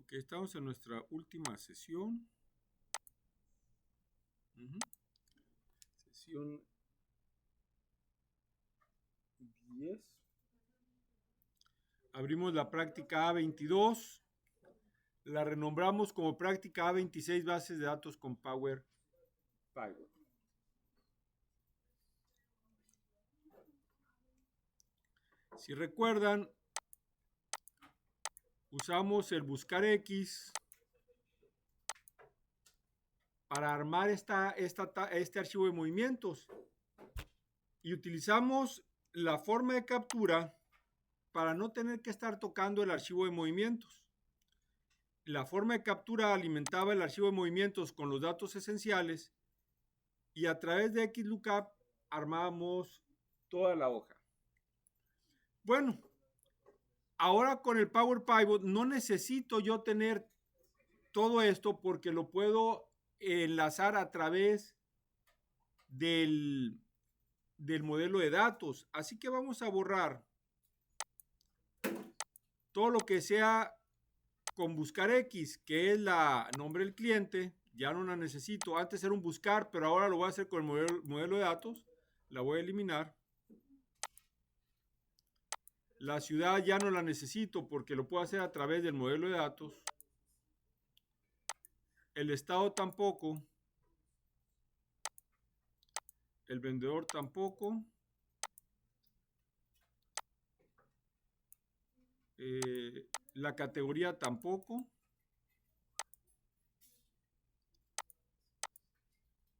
Ok, estamos en nuestra última sesión. Sesión 10. Abrimos la práctica A22. La renombramos como práctica A26, bases de datos con Power Pivot. Si recuerdan, usamos el buscar X para armar este archivo de movimientos y utilizamos la forma de captura para no tener que estar tocando el archivo de movimientos. La forma de captura alimentaba el archivo de movimientos con los datos esenciales y a través de XLOOKUP armábamos toda la hoja. Bueno, ahora con el Power Pivot no necesito yo tener todo esto porque lo puedo enlazar a través del modelo de datos. Así que vamos a borrar todo lo que sea con buscar X, que es la nombre del cliente. Ya no la necesito. Antes era un buscar, pero ahora lo voy a hacer con el modelo de datos. La voy a eliminar. La ciudad ya no la necesito porque lo puedo hacer a través del modelo de datos. El estado tampoco. El vendedor tampoco. La categoría tampoco.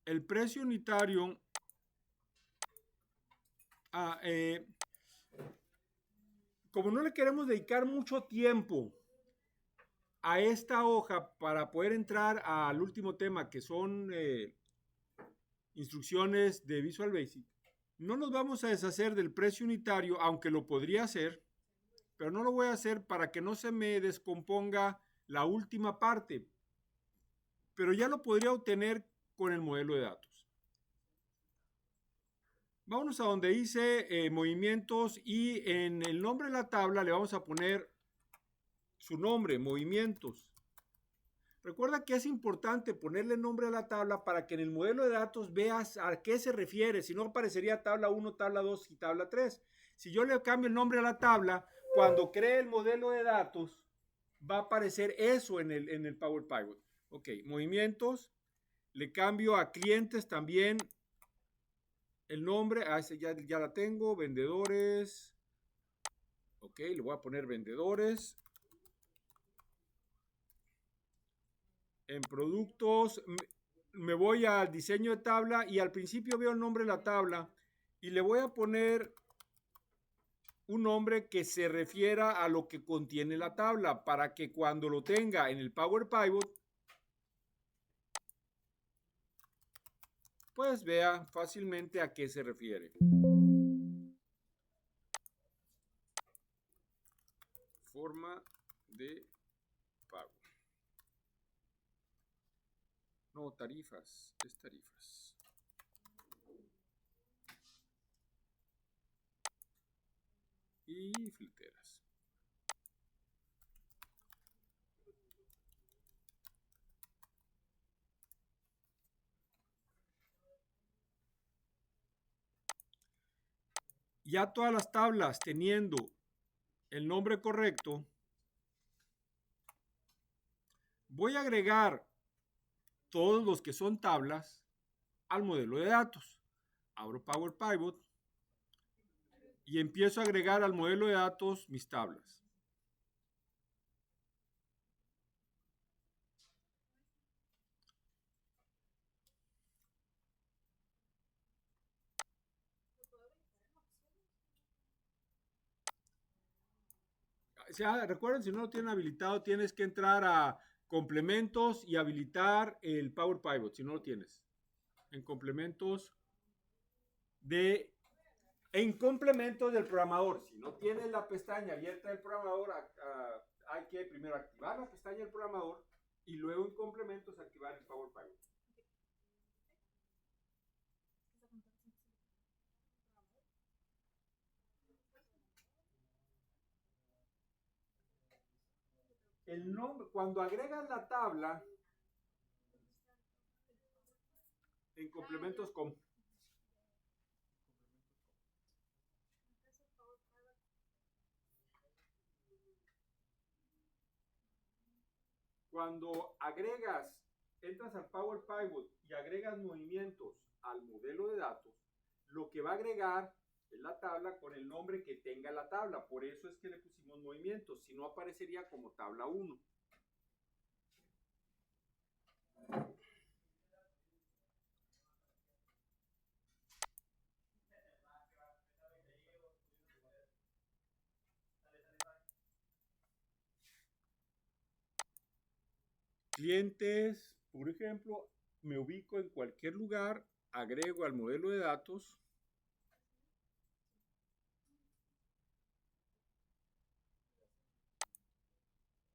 El precio unitario. Como no le queremos dedicar mucho tiempo a esta hoja para poder entrar al último tema, que son instrucciones de Visual Basic, no nos vamos a deshacer del precio unitario, aunque lo podría hacer, pero no lo voy a hacer para que no se me descomponga la última parte, pero ya lo podría obtener con el modelo de datos. Vámonos a donde dice movimientos y en el nombre de la tabla le vamos a poner su nombre, movimientos. Recuerda que es importante ponerle nombre a la tabla para que en el modelo de datos veas a qué se refiere, si no aparecería tabla 1, tabla 2 y tabla 3. Si yo le cambio el nombre a la tabla, cuando cree el modelo de datos, va a aparecer eso en el Power Pivot. Ok, movimientos, le cambio a clientes también el nombre, ese ya la tengo, vendedores, ok, le voy a poner vendedores. En productos me voy al diseño de tabla y al principio veo el nombre de la tabla y le voy a poner un nombre que se refiera a lo que contiene la tabla para que cuando lo tenga en el Power Pivot pues vea fácilmente a qué se refiere. Forma de pago. No, tarifas, es tarifas. Y filteras. Ya todas las tablas teniendo el nombre correcto, voy a agregar todos los que son tablas al modelo de datos. Abro Power Pivot y empiezo a agregar al modelo de datos mis tablas. O sea, recuerden, si no lo tienen habilitado, tienes que entrar a complementos y habilitar el Power Pivot, si no lo tienes. En complementos del programador. Si no tienes la pestaña abierta del programador, hay que primero activar la pestaña del programador y luego en complementos activar el Power Pivot. el nombre, cuando agregas la tabla en complementos com. Cuando entras al Power Pivot y agregas movimientos al modelo de datos, lo que va a agregar es la tabla con el nombre que tenga la tabla. Por eso es que le pusimos movimientos, si no aparecería como tabla 1. Clientes, por ejemplo, me ubico en cualquier lugar, agrego al modelo de datos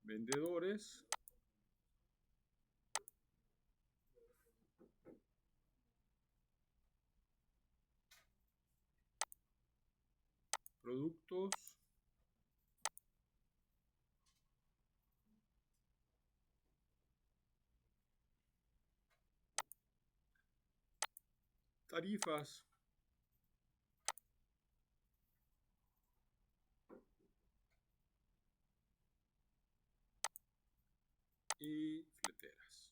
vendedores, productos, tarifas, y fleteras.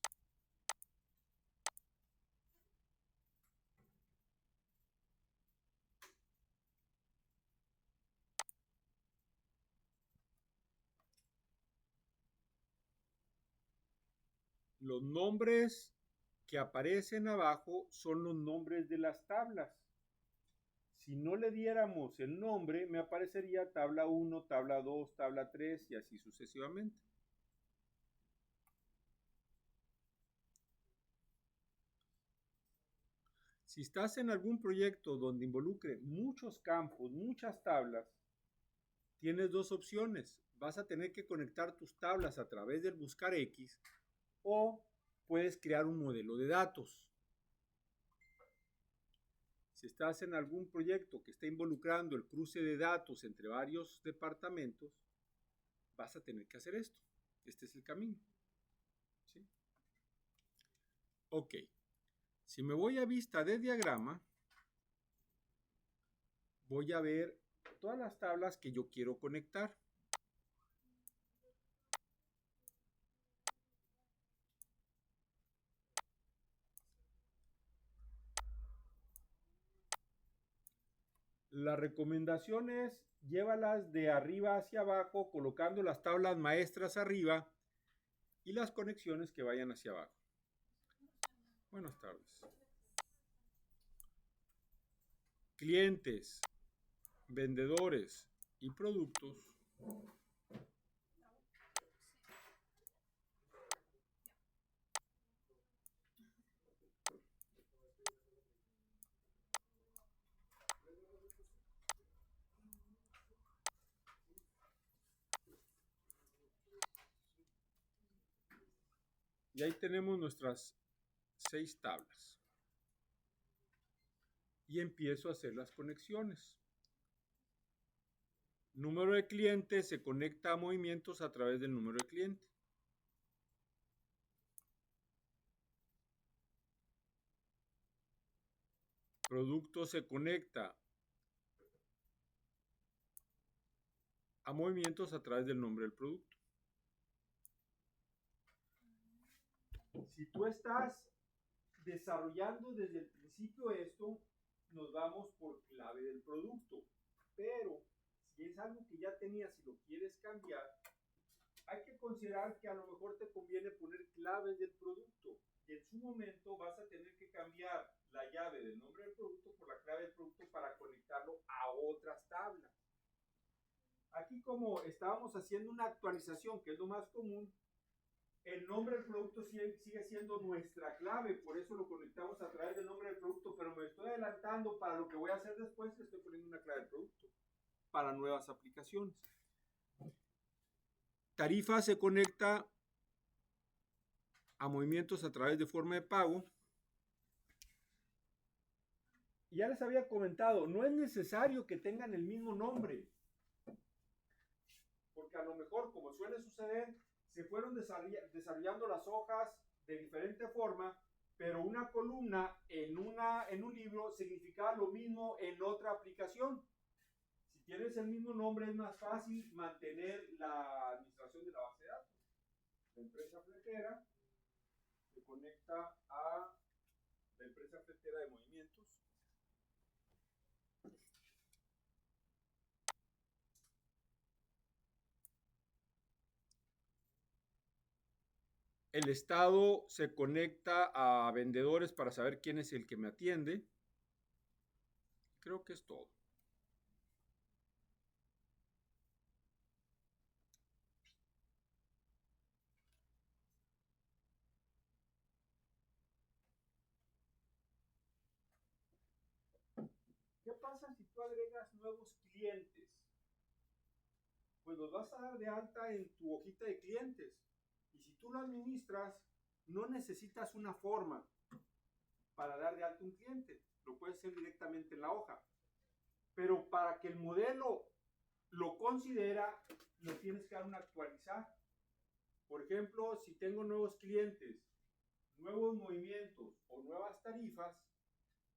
Los nombres que aparecen abajo son los nombres de las tablas. Si no le diéramos el nombre, me aparecería tabla 1, tabla 2, tabla 3 y así sucesivamente. Si estás en algún proyecto donde involucre muchos campos, muchas tablas, tienes dos opciones. Vas a tener que conectar tus tablas a través del buscar X o puedes crear un modelo de datos. Si estás en algún proyecto que está involucrando el cruce de datos entre varios departamentos, vas a tener que hacer esto. Este es el camino. ¿Sí? Ok. Si me voy a vista de diagrama, voy a ver todas las tablas que yo quiero conectar. La recomendación es llévalas de arriba hacia abajo, colocando las tablas maestras arriba y las conexiones que vayan hacia abajo. Buenas tardes. Clientes, vendedores y productos. Y ahí tenemos nuestras 6 tablas. Y empiezo a hacer las conexiones. Número de cliente se conecta a movimientos a través del número de cliente. Producto se conecta a movimientos a través del nombre del producto. Si tú estás desarrollando desde el principio esto, nos vamos por clave del producto. Pero si es algo que ya tenías y lo quieres cambiar, hay que considerar que a lo mejor te conviene poner claves del producto. Y en su momento vas a tener que cambiar la llave del nombre del producto por la clave del producto para conectarlo a otras tablas. Aquí, como estábamos haciendo una actualización, que es lo más común, el nombre del producto sigue siendo nuestra clave, por eso lo conectamos a través del nombre del producto, pero me estoy adelantando para lo que voy a hacer después, le estoy poniendo una clave del producto para nuevas aplicaciones. Tarifa se conecta a movimientos a través de forma de pago. Y ya les había comentado, no es necesario que tengan el mismo nombre, porque a lo mejor, como suele suceder, se fueron desarrollando las hojas de diferente forma, pero una columna en un libro significaba lo mismo en otra aplicación. Si tienes el mismo nombre es más fácil mantener la administración de la base de datos. La empresa fletera se conecta a la empresa fletera de movimientos. El Estado se conecta a vendedores para saber quién es el que me atiende. Creo que es todo. ¿Qué pasa si tú agregas nuevos clientes? Pues los vas a dar de alta en tu hojita de clientes. Y si tú lo administras, no necesitas una forma para dar de alta un cliente. Lo puedes hacer directamente en la hoja. Pero para que el modelo lo considera, lo tienes que dar un actualizar. Por ejemplo, si tengo nuevos clientes, nuevos movimientos o nuevas tarifas,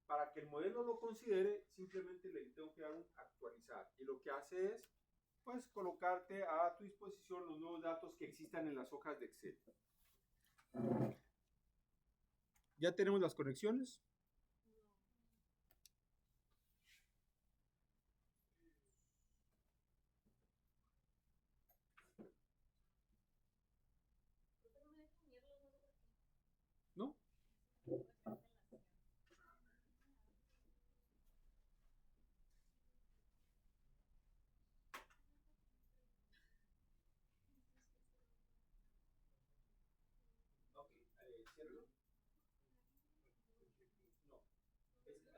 para que el modelo lo considere, simplemente le tengo que dar un actualizar. Y lo que hace es, pues, colocarte a tu disposición los nuevos datos que existan en las hojas de Excel. ¿Ya tenemos las conexiones? ¿No? Ok, ciérralo.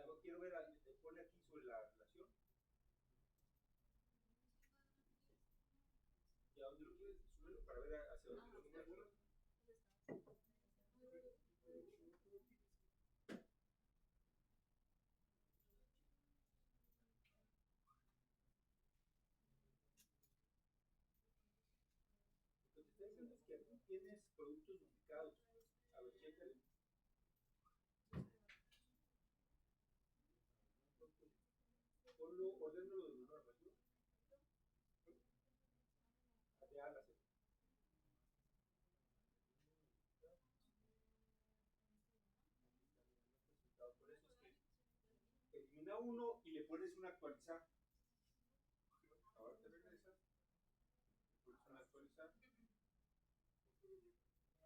No, quiero ver, pone aquí sobre la relación. ¿Y a dónde lo quieres? Súbelo para ver hacia dónde lo quieres. Lo que te está diciendo es que aquí tienes productos duplicados. A ver, chécale. Ponlo, ordénalo de menor a mayor. De A a la Z. Por eso es que elimina uno y le pones un actualizar. Ahora te regresa, le pones un actualizar. Y ahora te regresa.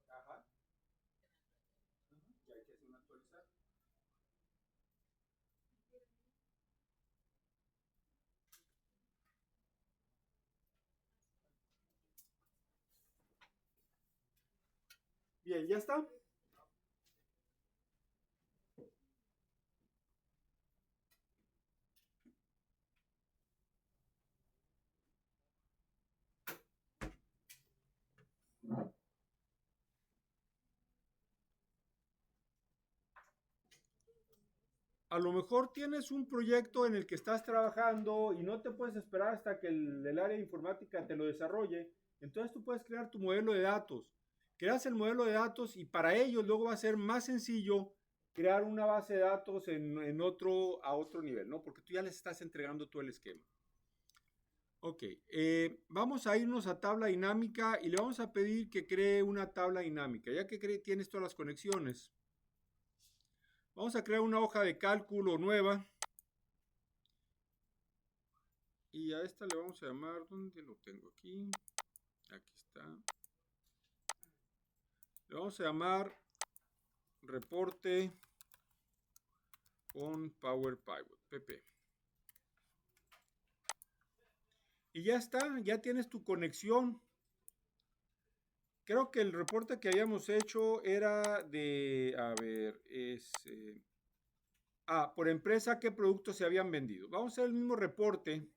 Ajá. Y hay que hacer un actualizar. Bien, ya está. A lo mejor tienes un proyecto en el que estás trabajando y no te puedes esperar hasta que el área de informática te lo desarrolle. Entonces tú puedes crear tu modelo de datos. Creas el modelo de datos y para ello luego va a ser más sencillo crear una base de datos a otro nivel, ¿no? Porque tú ya les estás entregando todo el esquema. Ok, vamos a irnos a tabla dinámica y le vamos a pedir que cree una tabla dinámica. Ya que tienes todas las conexiones, vamos a crear una hoja de cálculo nueva. Y a esta le vamos a llamar, ¿dónde lo tengo aquí? Aquí está. Le vamos a llamar reporte con Power Pivot, PP. Y ya está, ya tienes tu conexión. Creo que el reporte que habíamos hecho era de, a ver, por empresa, qué productos se habían vendido. Vamos a hacer el mismo reporte.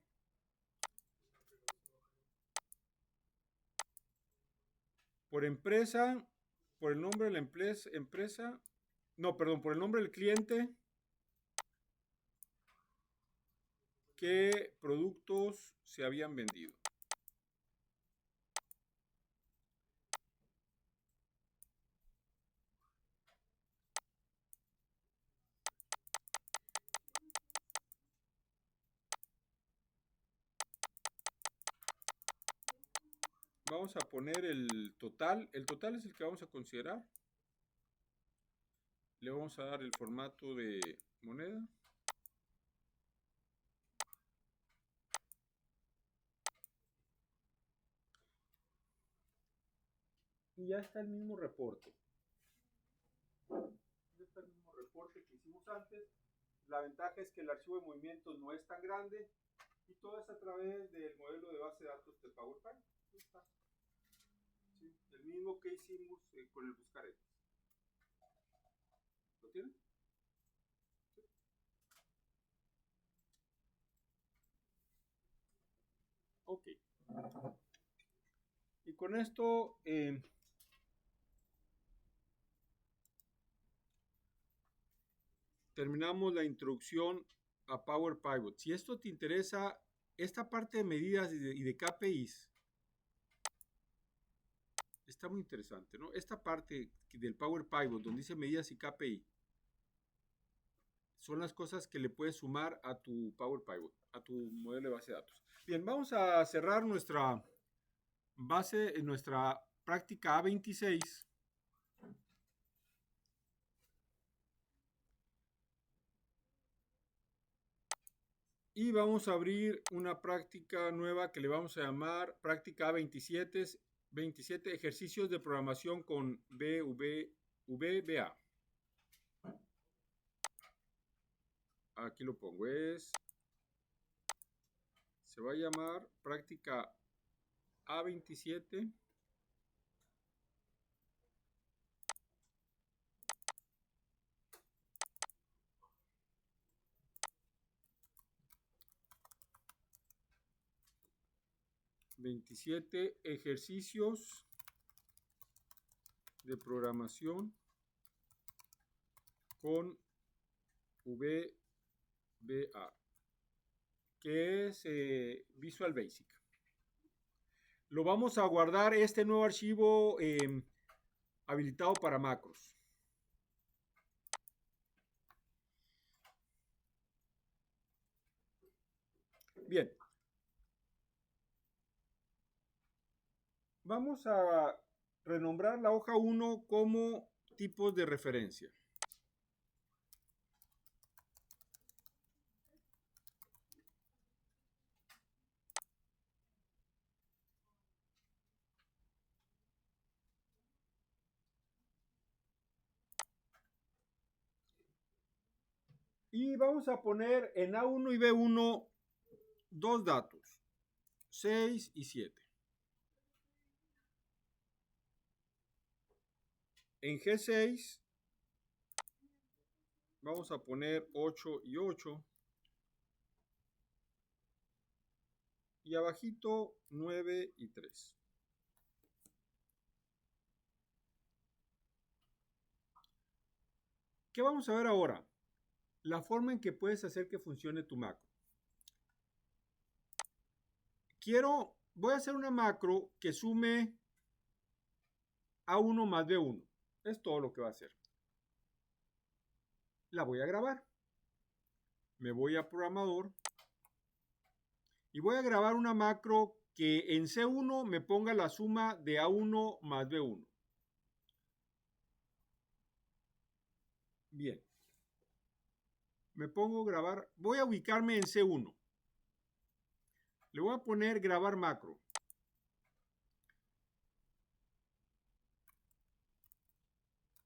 Por empresa, por el nombre de la empresa, no, perdón, por el nombre del cliente, qué productos se habían vendido. Vamos a poner el total es el que vamos a considerar. Le vamos a dar el formato de moneda. Y ya está el mismo reporte. Ya está el mismo reporte que hicimos antes. La ventaja es que el archivo de movimientos no es tan grande y todo es a través del modelo de base de datos de PowerPoint. Está. Sí, el mismo que hicimos con el buscaretas. ¿Lo tienen? Sí. Ok. Y con esto terminamos la introducción a Power Pivot. Si esto te interesa, esta parte de medidas y de KPIs está muy interesante, ¿no? Esta parte del Power Pivot, donde dice medidas y KPI, son las cosas que le puedes sumar a tu Power Pivot, a tu modelo de base de datos. Bien, vamos a cerrar nuestra nuestra práctica A26. Y vamos a abrir una práctica nueva que le vamos a llamar práctica A27, 27 ejercicios de programación con VBA. Aquí lo pongo, se va a llamar práctica A27. ...27 ejercicios de programación con VBA, que es Visual Basic. Lo vamos a guardar este nuevo archivo habilitado para macros. Bien. Vamos a renombrar la hoja 1 como tipos de referencia. Y vamos a poner en A1 y B1 dos datos, 6 y 7. En G6 vamos a poner 8 y 8. Y abajito 9 y 3. ¿Qué vamos a ver ahora? La forma en que puedes hacer que funcione tu macro. Voy a hacer una macro que sume A1 más B1. Es todo lo que va a hacer. La voy a grabar. Me voy a programador. Y voy a grabar una macro que en C1 me ponga la suma de A1 más B1. Bien. Me pongo a grabar. Voy a ubicarme en C1. Le voy a poner grabar macro.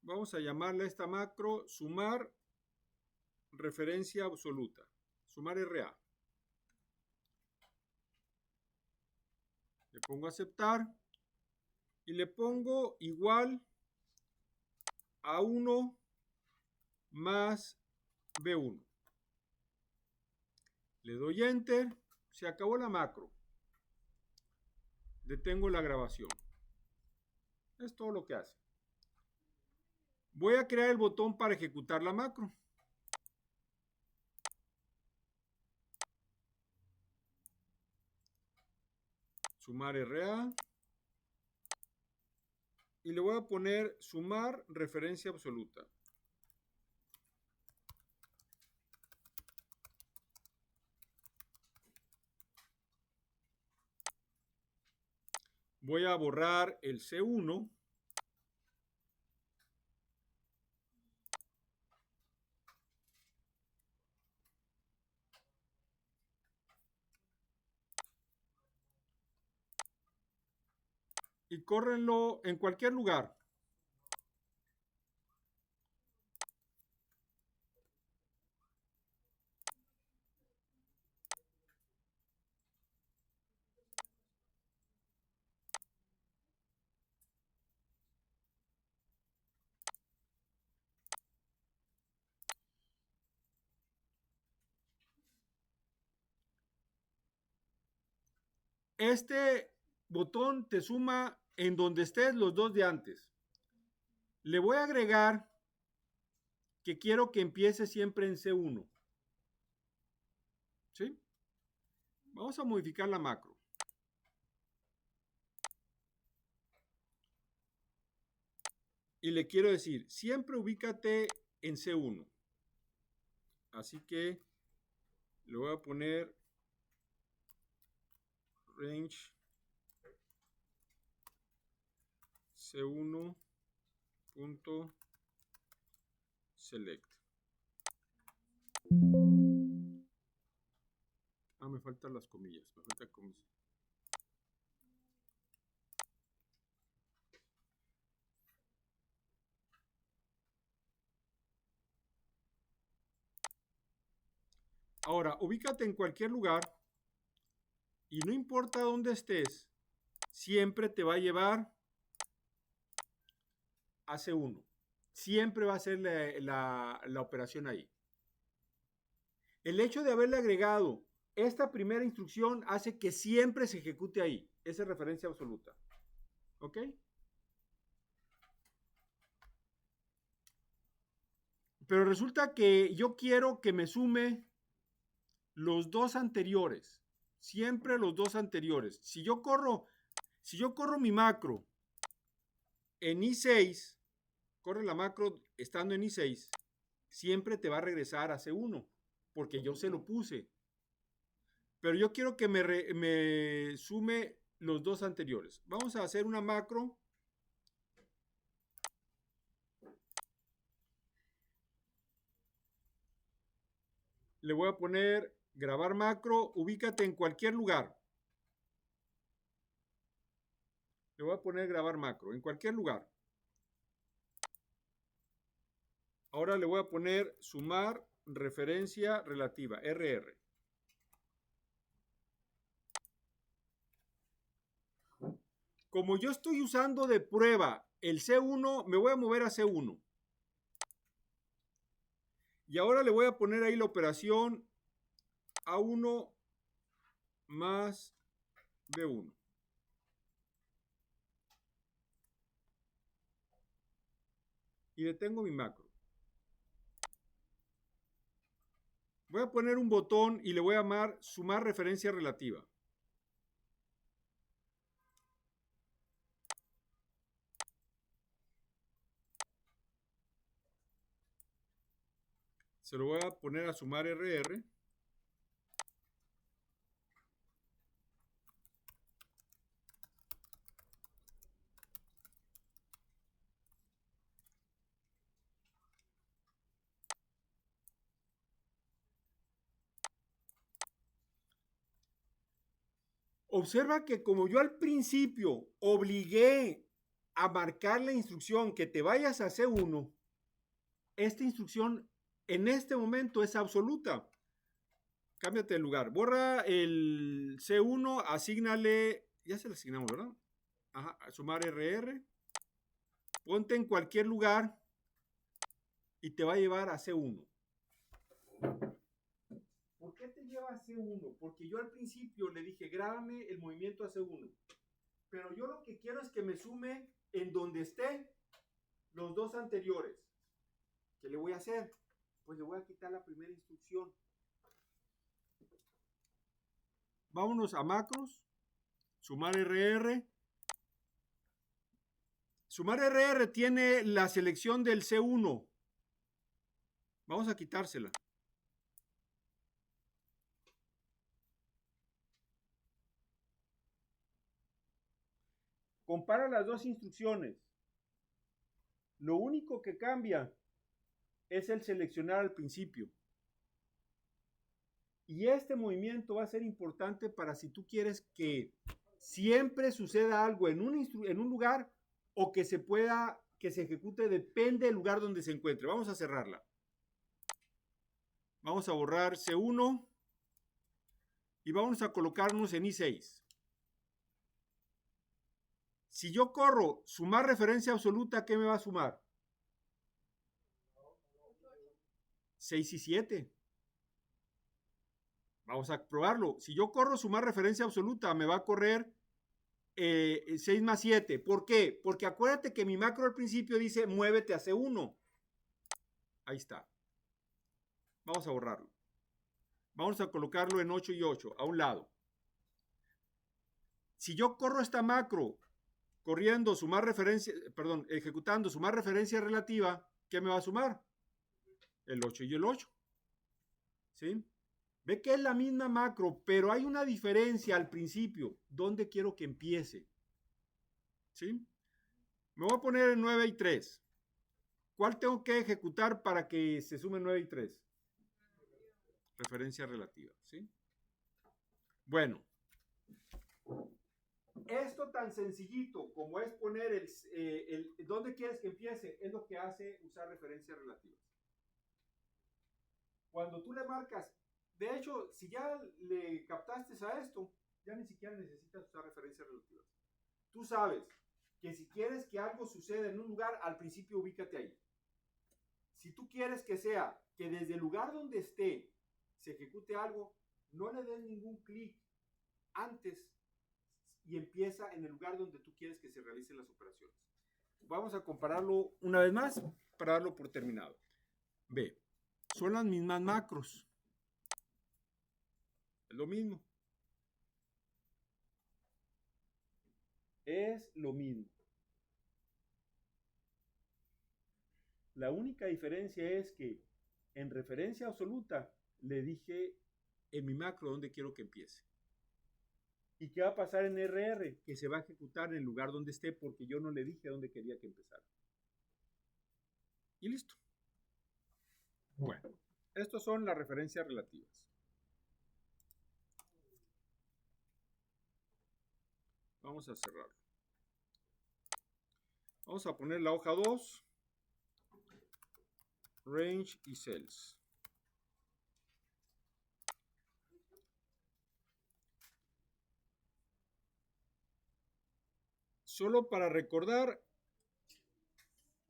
Vamos a llamarle a esta macro sumar referencia absoluta. Sumar RA. Le pongo aceptar. Y le pongo igual a 1 más B1. Le doy enter. Se acabó la macro. Detengo la grabación. Es todo lo que hace. Voy a crear el botón para ejecutar la macro. Sumar RA. Y le voy a poner sumar referencia absoluta. Voy a borrar el C1. Y córrenlo en cualquier lugar. Este botón te suma en donde estés los dos de antes. Le voy a agregar que quiero que empiece siempre en C1. ¿Sí? Vamos a modificar la macro. Y le quiero decir, siempre ubícate en C1. Así que le voy a poner range C1.select. Me faltan las comillas. Me faltan comillas. Ahora, ubícate en cualquier lugar y no importa dónde estés, siempre te va a llevar a C1. Siempre va a ser la operación ahí. El hecho de haberle agregado esta primera instrucción hace que siempre se ejecute ahí. Esa es referencia absoluta. ¿Ok? Pero resulta que yo quiero que me sume los dos anteriores. Siempre los dos anteriores. Si yo corro mi macro en I6, corre la macro estando en I6, siempre te va a regresar a C1, porque yo se lo puse. Pero yo quiero que me sume los dos anteriores. Vamos a hacer una macro. Le voy a poner grabar macro, ubícate en cualquier lugar. Le voy a poner grabar macro, en cualquier lugar. Ahora le voy a poner sumar referencia relativa, RR. Como yo estoy usando de prueba el C1, me voy a mover a C1. Y ahora le voy a poner ahí la operación A1 más B1. Y detengo mi macro. Voy a poner un botón y le voy a llamar sumar referencia relativa. Se lo voy a poner a sumar RR. Observa que como yo al principio obligué a marcar la instrucción que te vayas a C1, esta instrucción en este momento es absoluta. Cámbiate de lugar. Borra el C1, asígnale, ya se le asignamos, ¿verdad? Ajá, sumar RR. Ponte en cualquier lugar y te va a llevar a C1. ¿Por qué te lleva a C1? Porque yo al principio le dije, grábame el movimiento a C1. Pero yo lo que quiero es que me sume en donde esté los dos anteriores. ¿Qué le voy a hacer? Pues le voy a quitar la primera instrucción. Vámonos a macros, sumar RR. Sumar RR tiene la selección del C1. Vamos a quitársela. Compara las dos instrucciones. Lo único que cambia es el seleccionar al principio. Y este movimiento va a ser importante para si tú quieres que siempre suceda algo en un lugar o que se ejecute, depende del lugar donde se encuentre. Vamos a cerrarla. Vamos a borrar C1 y vamos a colocarnos en I6. Si yo corro sumar referencia absoluta, ¿qué me va a sumar? 6 y 7. Vamos a probarlo. Si yo corro sumar referencia absoluta, me va a correr 6 más 7. ¿Por qué? Porque acuérdate que mi macro al principio dice muévete a C1. Ahí está. Vamos a borrarlo. Vamos a colocarlo en 8 y 8, a un lado. Si yo corro esta macro corriendo sumar referencia, perdón, ejecutando sumar referencia relativa, ¿qué me va a sumar? El 8 y el 8. ¿Sí? Ve que es la misma macro, pero hay una diferencia al principio. ¿Dónde quiero que empiece? ¿Sí? Me voy a poner en 9 y 3. ¿Cuál tengo que ejecutar para que se sumen 9 y 3? Referencia relativa. ¿Sí? Bueno. Esto tan sencillito como es poner ¿dónde quieres que empiece? Es lo que hace usar referencias relativas. Cuando tú le marcas, de hecho, si ya le captaste a esto, ya ni siquiera necesitas usar referencias relativas. Tú sabes que si quieres que algo suceda en un lugar, al principio ubícate ahí. Si tú quieres que sea que desde el lugar donde esté se ejecute algo, no le des ningún clic antes y empieza en el lugar donde tú quieres que se realicen las operaciones. Vamos a compararlo una vez más para darlo por terminado. Ve, son las mismas macros. Es lo mismo. Es lo mismo. La única diferencia es que en referencia absoluta le dije en mi macro dónde quiero que empiece. ¿Y qué va a pasar en RR? Que se va a ejecutar en el lugar donde esté porque yo no le dije dónde quería que empezara. Y listo. Bueno, estas son las referencias relativas. Vamos a cerrarlo. Vamos a poner la hoja 2, range y cells. Solo para recordar,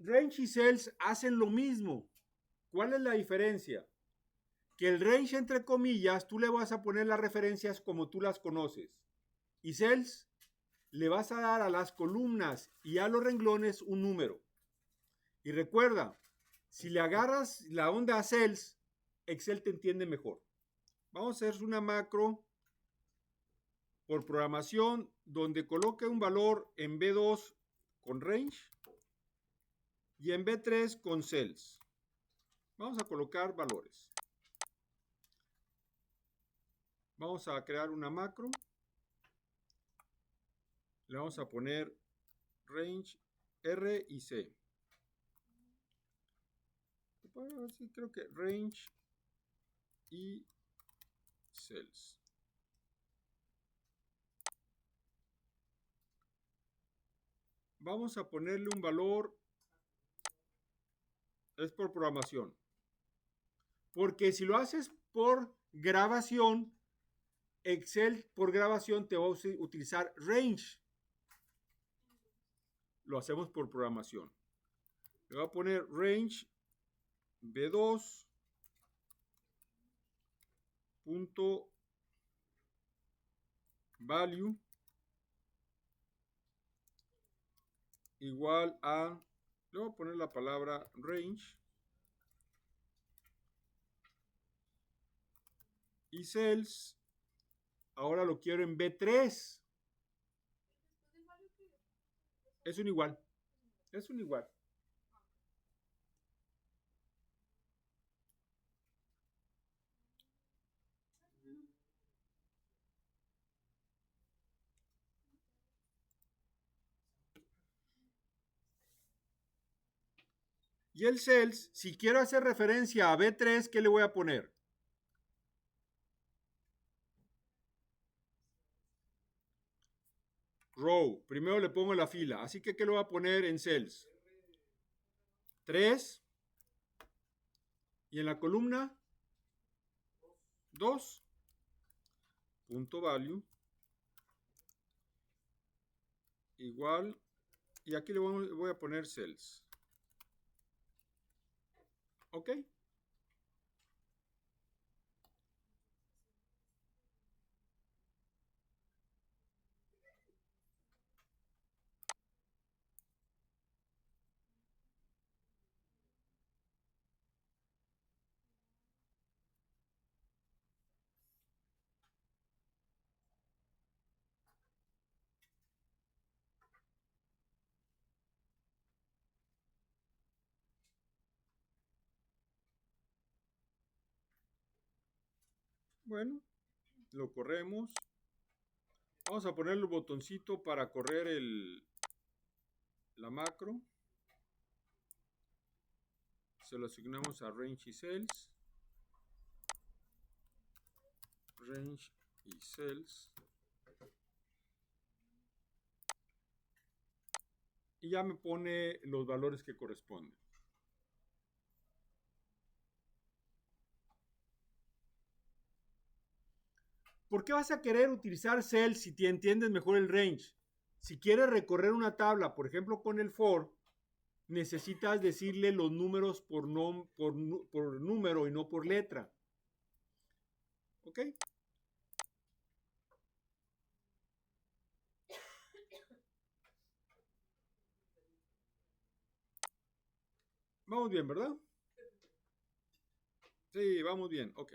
range y cells hacen lo mismo. ¿Cuál es la diferencia? Que el range, entre comillas, tú le vas a poner las referencias como tú las conoces. Y cells, le vas a dar a las columnas y a los renglones un número. Y recuerda, si le agarras la onda a cells, Excel te entiende mejor. Vamos a hacer una macro por programación donde coloque un valor en B2 con range y en B3 con cells. Vamos a colocar valores. Vamos a crear una macro. Le vamos a poner range R y C. Sí, creo que range y cells. Vamos a ponerle un valor, es por programación. Porque si lo haces por grabación, Excel por grabación te va a utilizar range. Lo hacemos por programación. Le voy a poner range B2 punto value igual a, le voy a poner la palabra range Y cells, ahora lo quiero en B3. Es un igual. Es un igual. Y el cells, si quiero hacer referencia a B3, ¿qué le voy a poner? Row. Primero le pongo la fila. Así que, ¿qué le voy a poner en cells? 3. Y en la columna, 2. Punto value. Igual. Y aquí le voy a poner cells. ¿Ok? Bueno, lo corremos. Vamos a ponerle el botoncito para correr la macro. Se lo asignamos a range y cells. Range y cells. Y ya me pone los valores que corresponden. ¿Por qué vas a querer utilizar cells si te entiendes mejor el range? Si quieres recorrer una tabla, por ejemplo con el for, necesitas decirle los números por número y no por letra. ¿Ok? Vamos bien, ¿verdad? Sí, vamos bien, ok.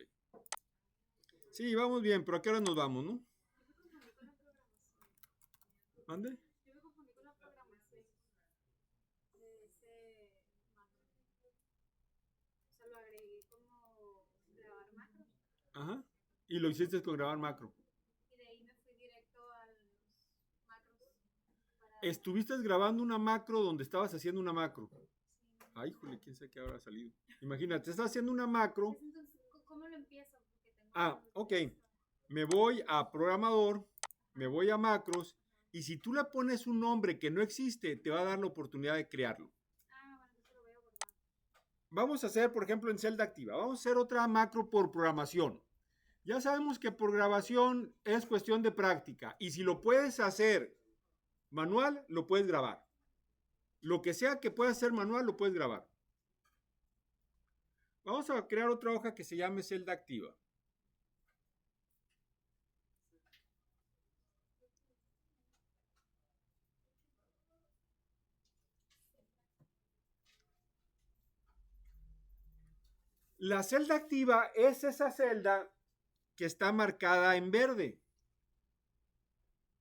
Sí, vamos bien, pero ¿a qué hora nos vamos, no? ¿Mande? Yo me confundí con la programación de ese macro. O sea, lo agregué como grabar macros. Ajá. Y lo hiciste con grabar macro. Y de ahí me fui directo a los macros. Estuviste grabando una macro donde estabas haciendo una macro. Sí. Ay, híjole, quién sabe qué habrá salido. Imagínate, estás haciendo una macro. Entonces, ¿cómo lo empiezo? Porque tengo Ok. Me voy a programador, me voy a macros, y si tú le pones un nombre que no existe, te va a dar la oportunidad de crearlo. Ah, bueno, entonces lo voy a guardar. Vamos a hacer, por ejemplo, en celda activa, vamos a hacer otra macro por programación. Ya sabemos que por grabación es cuestión de práctica, y si lo puedes hacer manual, lo puedes grabar. Lo que sea que puedas hacer manual, lo puedes grabar. Vamos a crear otra hoja que se llame celda activa. La celda activa es esa celda que está marcada en verde.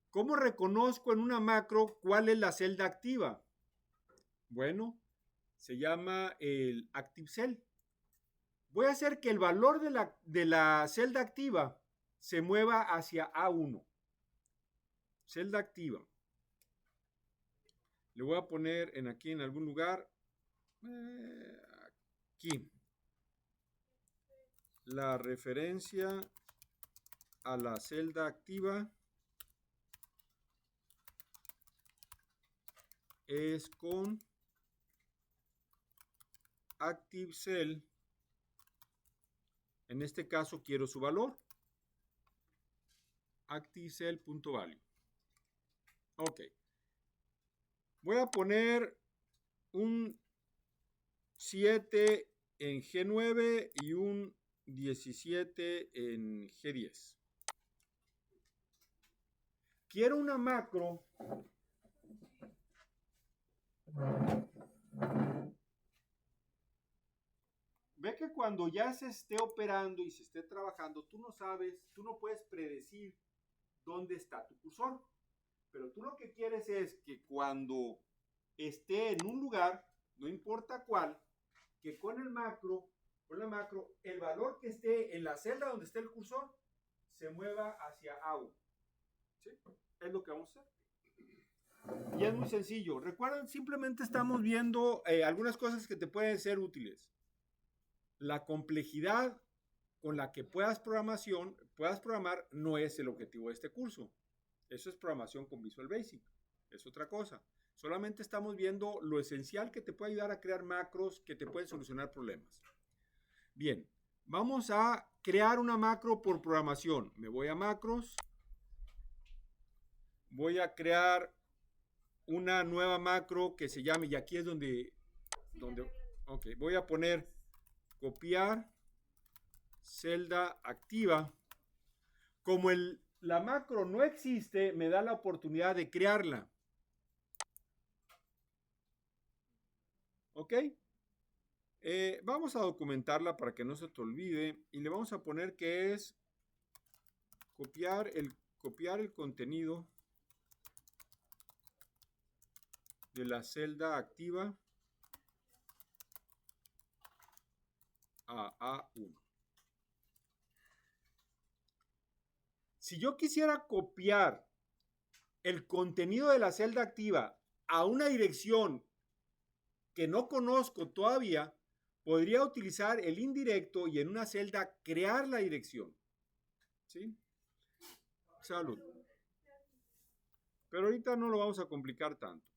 ¿Cómo reconozco en una macro cuál es la celda activa? Bueno, se llama el active cell. Voy a hacer que el valor de la celda activa se mueva hacia A1. Celda activa. Le voy a poner aquí en algún lugar. Aquí. La referencia a la celda activa es con active cell. En este caso quiero su valor. ActiveCell.value. Ok. Voy a poner un 7 en G9 y un 17 en G10. Quiero una macro ve que cuando ya se esté operando y se esté trabajando, tú no sabes, tú no puedes predecir dónde está tu cursor. Pero tú lo que quieres es que cuando esté en un lugar, no importa cuál, que con la macro, el valor que esté en la celda donde esté el cursor, se mueva hacia A1. ¿Sí? Es lo que vamos a hacer. Y es muy sencillo. Recuerden, simplemente estamos viendo algunas cosas que te pueden ser útiles. La complejidad con la que puedas programar no es el objetivo de este curso. Eso es programación con Visual Basic. Es otra cosa. Solamente estamos viendo lo esencial que te puede ayudar a crear macros que te pueden solucionar problemas. Bien, vamos a crear una macro por programación. Me voy a macros. Voy a crear una nueva macro que se llame, y aquí es donde ok, voy a poner copiar celda activa. Como la macro no existe, me da la oportunidad de crearla. ¿Ok? Vamos a documentarla para que no se te olvide y le vamos a poner que es copiar el contenido de la celda activa a A1. Si yo quisiera copiar el contenido de la celda activa a una dirección que no conozco todavía, podría utilizar el indirecto y en una celda crear la dirección. ¿Sí? Salud. Pero ahorita no lo vamos a complicar tanto.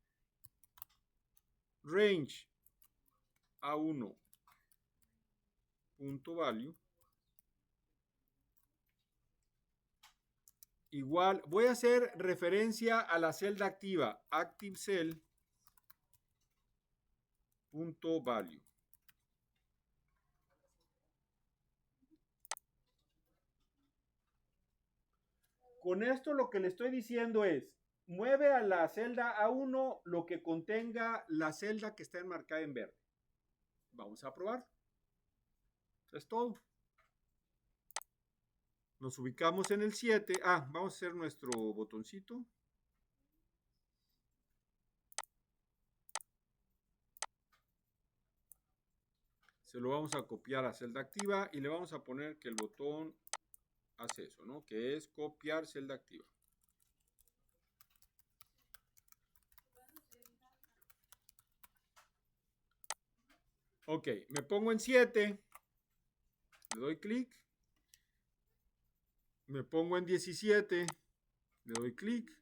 Range A1 punto value igual, voy a hacer referencia a la celda activa, active cell punto value. Con esto lo que le estoy diciendo es, mueve a la celda A1 lo que contenga la celda que está enmarcada en verde. Vamos a probar. Es todo. Nos ubicamos en el 7. Vamos a hacer nuestro botoncito. Se lo vamos a copiar a celda activa y le vamos a poner que el botón hace eso, ¿no? Que es copiar celda activa. Ok, me pongo en 7. Le doy clic. Me pongo en 17. Le doy clic.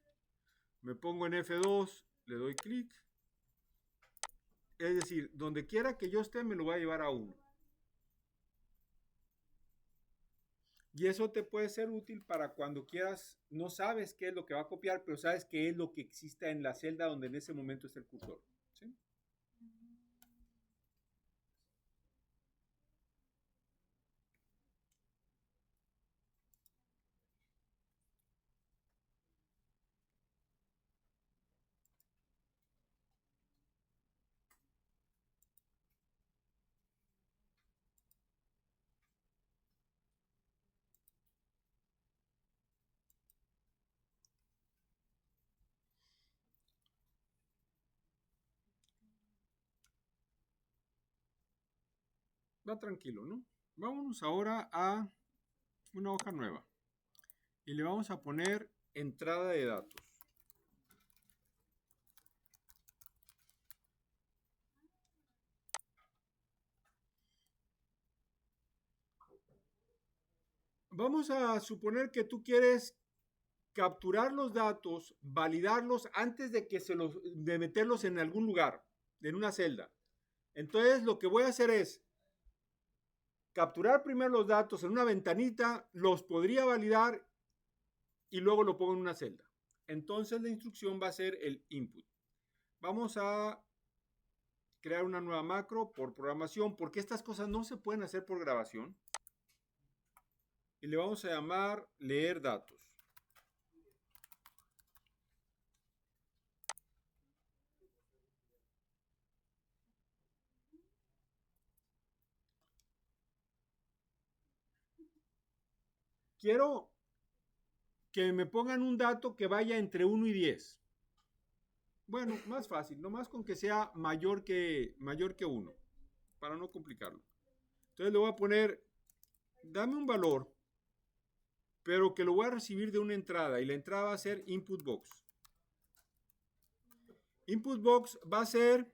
Me pongo en F2. Le doy clic. Es decir, donde quiera que yo esté me lo va a llevar a 1. Y eso te puede ser útil para cuando quieras, no sabes qué es lo que va a copiar, pero sabes qué es lo que exista en la celda donde en ese momento está el cursor. ¿Sí? Va tranquilo, ¿no? Vámonos ahora a una hoja nueva. Y le vamos a poner entrada de datos. Vamos a suponer que tú quieres capturar los datos, validarlos antes de meterlos en algún lugar, en una celda. Entonces lo que voy a hacer es capturar primero los datos en una ventanita, los podría validar y luego lo pongo en una celda. Entonces la instrucción va a ser el input. Vamos a crear una nueva macro por programación, porque estas cosas no se pueden hacer por grabación. Y le vamos a llamar leer datos. quiero que me pongan un dato que vaya entre 1 y 10. Bueno, más fácil, nomás con que sea mayor que 1, para no complicarlo. Entonces le voy a poner, dame un valor, pero que lo voy a recibir de una entrada, y la entrada va a ser input box. Input box va a ser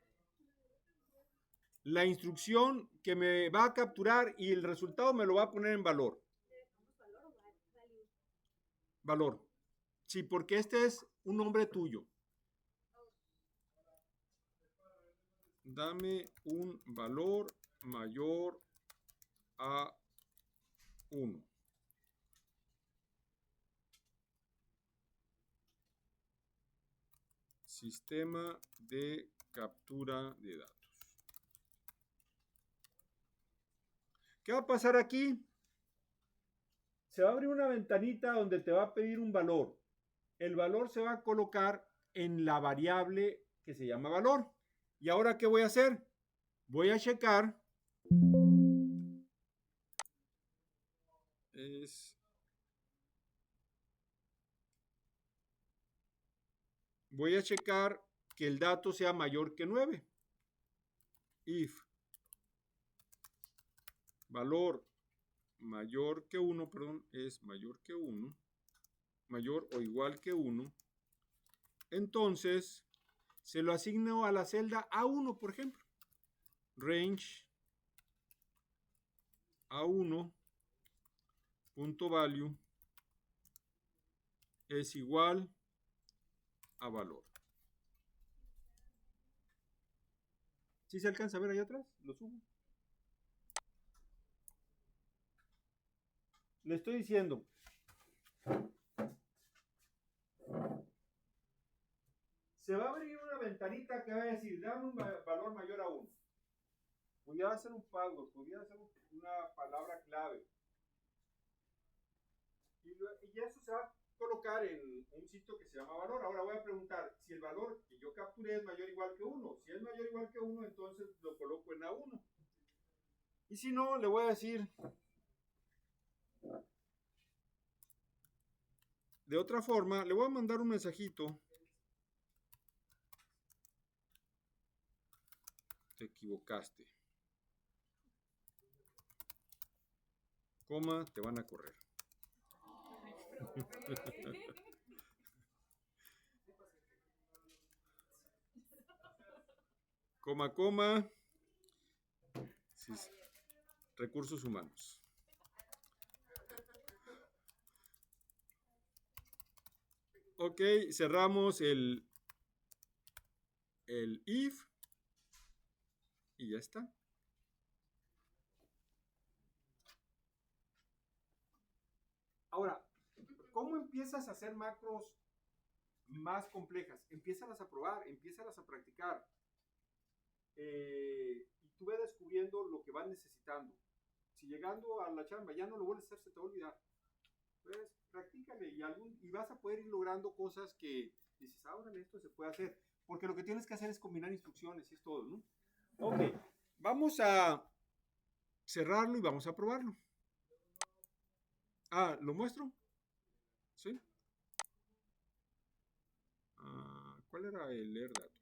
la instrucción que me va a capturar y el resultado me lo va a poner en valor. Valor. Sí, porque este es un nombre tuyo. Dame un valor mayor a 1. Sistema de captura de datos. ¿Qué va a pasar aquí? Se va a abrir una ventanita donde te va a pedir un valor. El valor se va a colocar en la variable que se llama valor. ¿Y ahora qué voy a hacer? Voy a checar. Voy a checar que el dato sea mayor que 9. If valor mayor que 1, perdón, es mayor que 1, mayor o igual que 1, entonces se lo asigno a la celda A1, por ejemplo. Range A1 punto value es igual a valor. ¿Sí se alcanza a ver ahí atrás? Lo subo. Le estoy diciendo, se va a abrir una ventanita que va a decir, dame un valor mayor a 1. Pudiera hacer un password, pudiera hacer una palabra clave. Y eso se va a colocar en un sitio que se llama valor. Ahora voy a preguntar si el valor que yo capturé es mayor o igual que 1. Si es mayor o igual que 1, entonces lo coloco en A1. Y si no, le voy a decir de otra forma, le voy a mandar un mensajito. Te equivocaste. Coma, te van a correr. Coma, coma. Sí, recursos humanos. Ok, cerramos el if y ya está. Ahora, ¿cómo empiezas a hacer macros más complejas? Empiézalas a probar, empiézalas a practicar. Y tú vas descubriendo lo que vas necesitando. Si llegando a la chamba ya no lo vuelves a hacer, se te va a olvidar. Entonces, practícale y vas a poder ir logrando cosas que dices, ahora esto se puede hacer. Porque lo que tienes que hacer es combinar instrucciones y es todo, ¿no? Ok, vamos a cerrarlo y vamos a probarlo. Ah, ¿lo muestro? ¿Sí? ¿Cuál era el leer datos?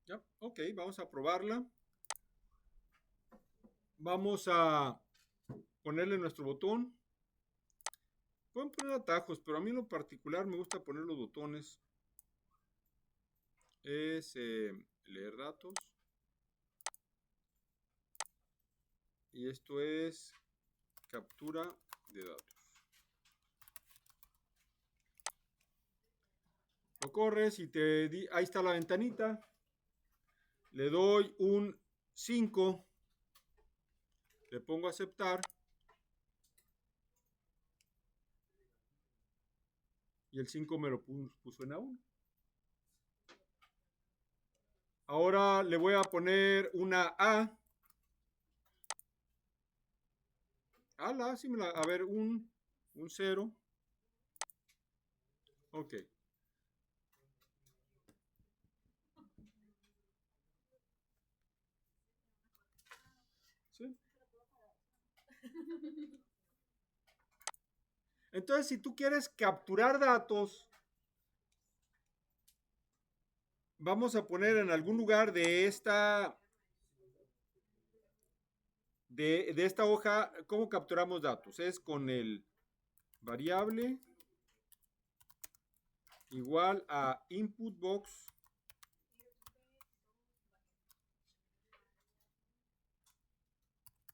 Ya, ok, vamos a probarla. Vamos a ponerle nuestro botón. Pueden poner atajos, pero a mí en lo particular me gusta poner los botones. Es leer datos. Y esto es captura de datos. Lo corres y ahí está la ventanita. Le doy un 5. Le pongo a aceptar. Y el 5 me lo puso en A1. Ahora le voy a poner una A. A ver, un 0. Ok. ¿Sí? Entonces, si tú quieres capturar datos, vamos a poner en algún lugar de esta hoja, ¿cómo capturamos datos? Es con el variable igual a input box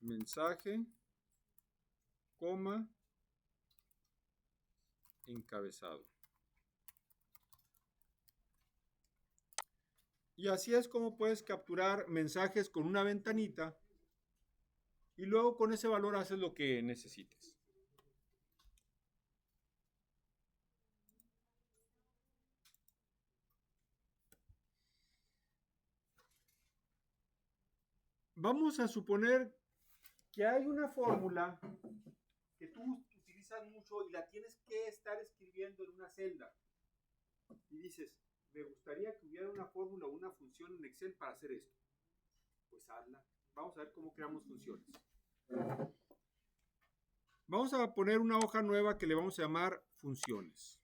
mensaje, coma, encabezado. Y así es como puedes capturar mensajes con una ventanita y luego con ese valor haces lo que necesites. Vamos a suponer que hay una fórmula que tú utilizas mucho y la tienes que estar escribiendo en una celda. Y dices, me gustaría que hubiera una fórmula o una función en Excel para hacer esto. Pues hazla. Vamos a ver cómo creamos funciones. Vamos a poner una hoja nueva que le vamos a llamar funciones.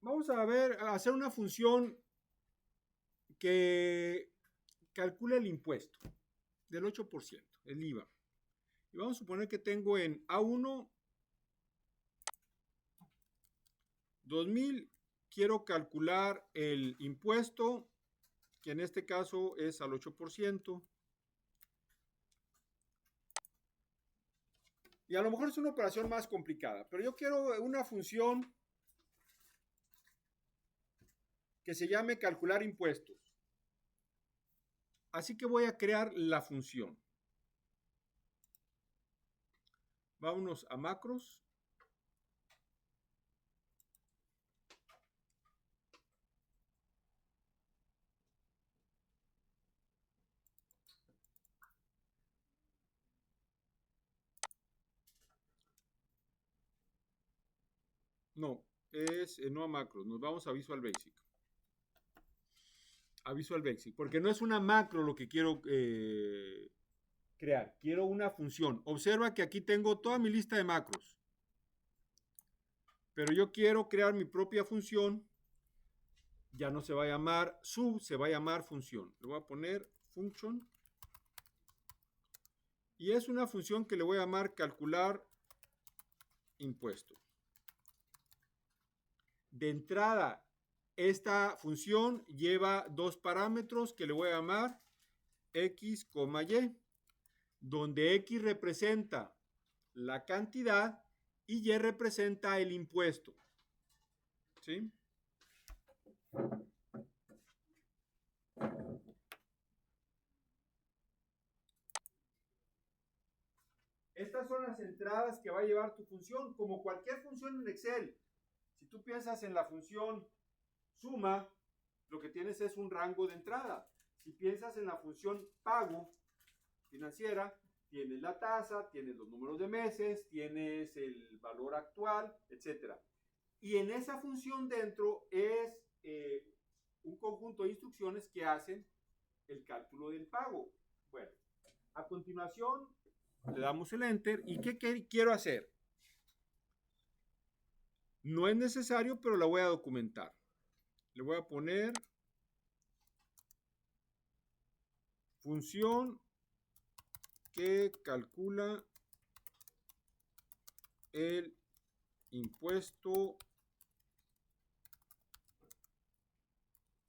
Vamos a hacer una función que calcula el impuesto del 8%, el IVA. Y vamos a suponer que tengo en A1 2000, quiero calcular el impuesto, que en este caso es al 8%. Y a lo mejor es una operación más complicada, pero yo quiero una función que se llame calcular impuestos. Así que voy a crear la función. Vámonos a macros. No, no a macros, nos vamos a Visual Basic. A Visual Basic, porque no es una macro lo que quiero crear, quiero una función. Observa que aquí tengo toda mi lista de macros, pero yo quiero crear mi propia función. Ya no se va a llamar sub, se va a llamar función. Le voy a poner function. Y es una función que le voy a llamar calcular impuesto. De entrada, esta función lleva dos parámetros que le voy a llamar x, y, donde x representa la cantidad y y representa el impuesto. ¿Sí? Estas son las entradas que va a llevar tu función, como cualquier función en Excel. Si tú piensas en la función suma, lo que tienes es un rango de entrada. Si piensas en la función pago financiera, tienes la tasa, tienes los números de meses, tienes el valor actual, etc. Y en esa función dentro es un conjunto de instrucciones que hacen el cálculo del pago. Bueno, a continuación le damos el enter. ¿Y qué quiero hacer? No es necesario, pero la voy a documentar. Le voy a poner función que calcula el impuesto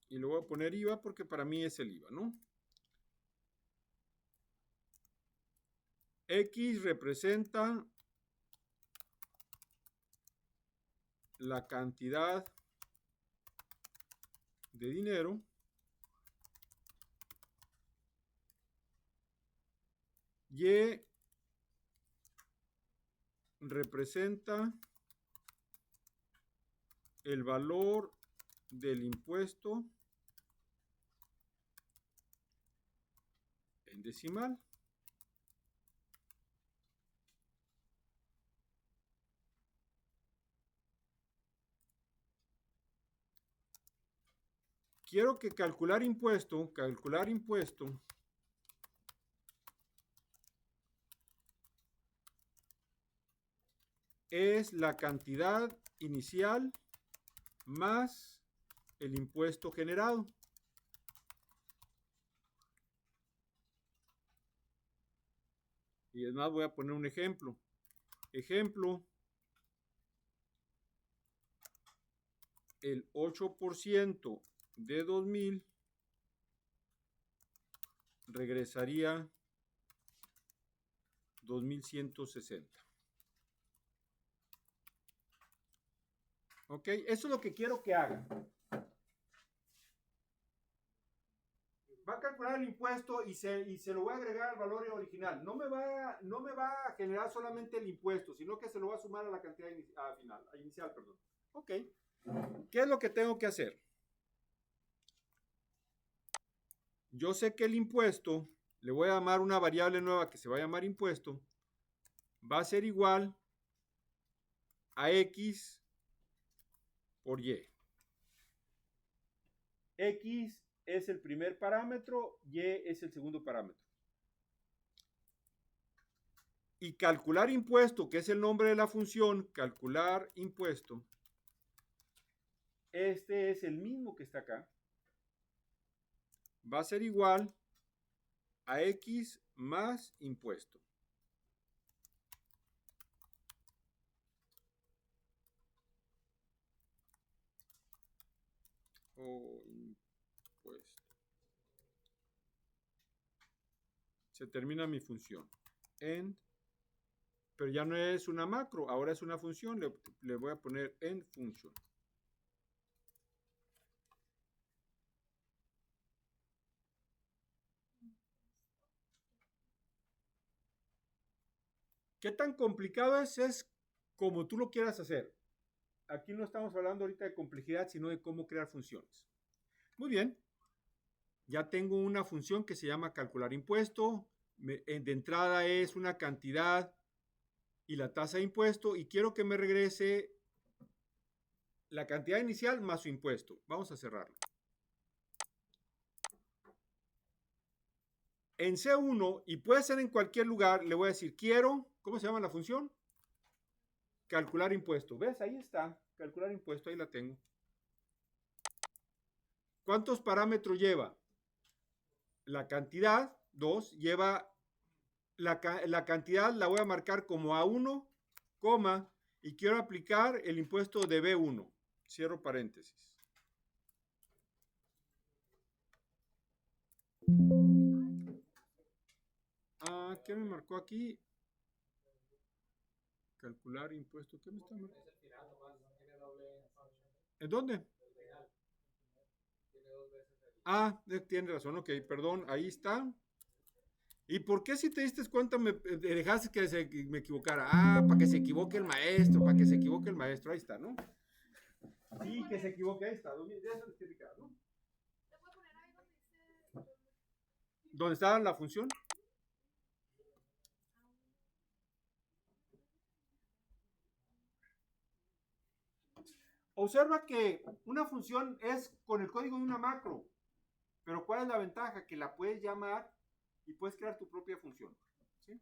y le voy a poner IVA porque para mí es el IVA, ¿no? X representa la cantidad de dinero Y representa el valor del impuesto en decimal. Quiero que calcular impuesto es la cantidad inicial más el impuesto generado. Y es más, voy a poner un ejemplo. Ejemplo, el 8% de 2000 regresaría 2160. ¿Ok? Eso es lo que quiero que haga. Va a calcular el impuesto y se lo voy a agregar al valor original. No me va a generar solamente el impuesto, sino que se lo va a sumar a la cantidad inicial. Perdón. Ok. ¿Qué es lo que tengo que hacer? Yo sé que el impuesto, le voy a llamar una variable nueva que se va a llamar impuesto, va a ser igual a X por Y. X es el primer parámetro, Y es el segundo parámetro. Y calcular impuesto, que es el nombre de la función, calcular impuesto, este es el mismo que está acá, va a ser igual a X más impuesto. O impuesto. Se termina mi función. End. Pero ya no es una macro, ahora es una función. Le voy a poner end function. ¿Qué tan complicado es? Es como tú lo quieras hacer. Aquí no estamos hablando ahorita de complejidad, sino de cómo crear funciones. Muy bien. Ya tengo una función que se llama calcular impuesto. De entrada es una cantidad y la tasa de impuesto. Y quiero que me regrese la cantidad inicial más su impuesto. Vamos a cerrarlo. En C1, y puede ser en cualquier lugar, le voy a decir quiero, ¿cómo se llama la función? Calcular impuesto. ¿Ves? Ahí está. Calcular impuesto, ahí la tengo. ¿Cuántos parámetros lleva? La cantidad, 2, lleva la cantidad, la voy a marcar como A1, coma, y quiero aplicar el impuesto de B1. Cierro paréntesis. Ah, ¿qué me marcó aquí? Calcular impuesto. ¿Qué me está marcando? ¿En dónde? Ah, tiene razón, ok, perdón, ahí está. ¿Y por qué si te diste cuenta me dejaste que me equivocara? Ah, para que se equivoque el maestro, para que se equivoque el maestro, ahí está, ¿no? Sí, que se equivoque, ahí está, ¿no? ¿Dónde está la función? Observa que una función es con el código de una macro, pero ¿cuál es la ventaja? Que la puedes llamar y puedes crear tu propia función, ¿sí?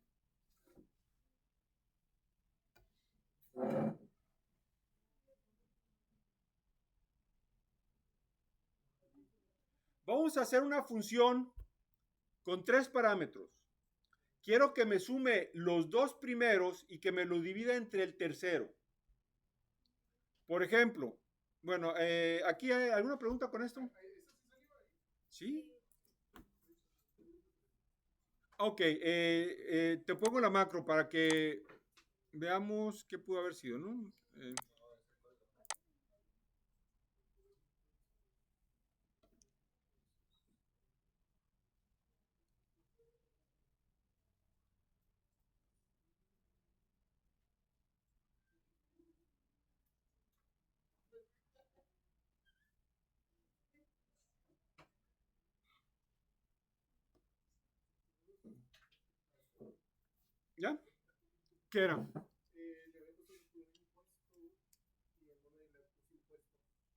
Vamos a hacer una función con 3 parámetros. Quiero que me sume los 2 primeros y que me lo divida entre el tercero. Por ejemplo, bueno, ¿aquí hay alguna pregunta con esto? ¿Sí? Ok, te pongo la macro para que veamos qué pudo haber sido, ¿no? ¿Ya? ¿Qué era?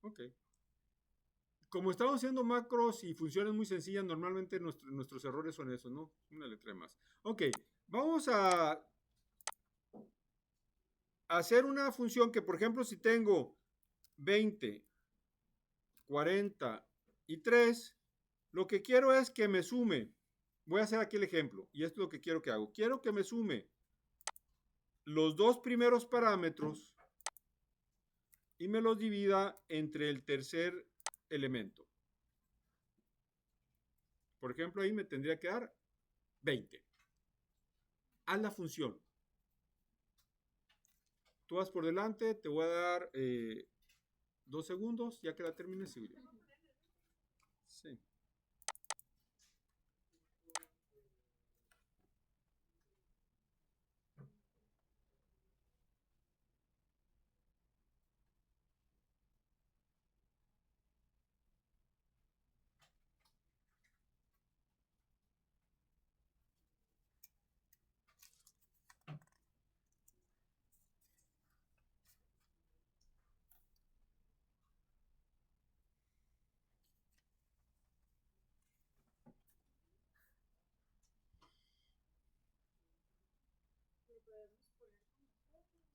Ok. Como estamos haciendo macros y funciones muy sencillas, normalmente nuestros errores son esos, ¿no? Una letra más. Ok, vamos a hacer una función que, por ejemplo, si tengo 20, 40 y 3, lo que quiero es que me sume. Voy a hacer aquí el ejemplo y esto es lo que quiero que hago. Quiero que me sume los dos primeros parámetros y me los divida entre el tercer elemento. Por ejemplo, ahí me tendría que dar 20. Haz la función. Tú vas por delante, te voy a dar 2 segundos, ya que la termines, sigo yo. Sí.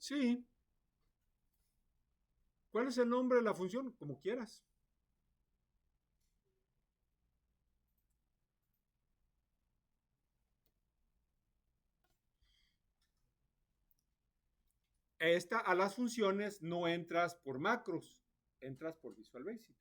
Sí. ¿Cuál es el nombre de la función? Como quieras. A las funciones no entras por macros, entras por Visual Basic.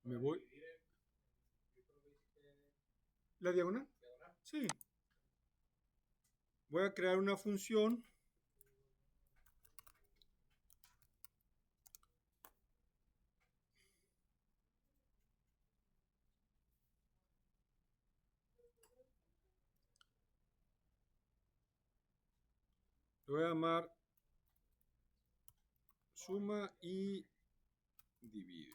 Me voy. ¿La diagonal? Sí. Voy a crear una función. Le voy a llamar suma y divide.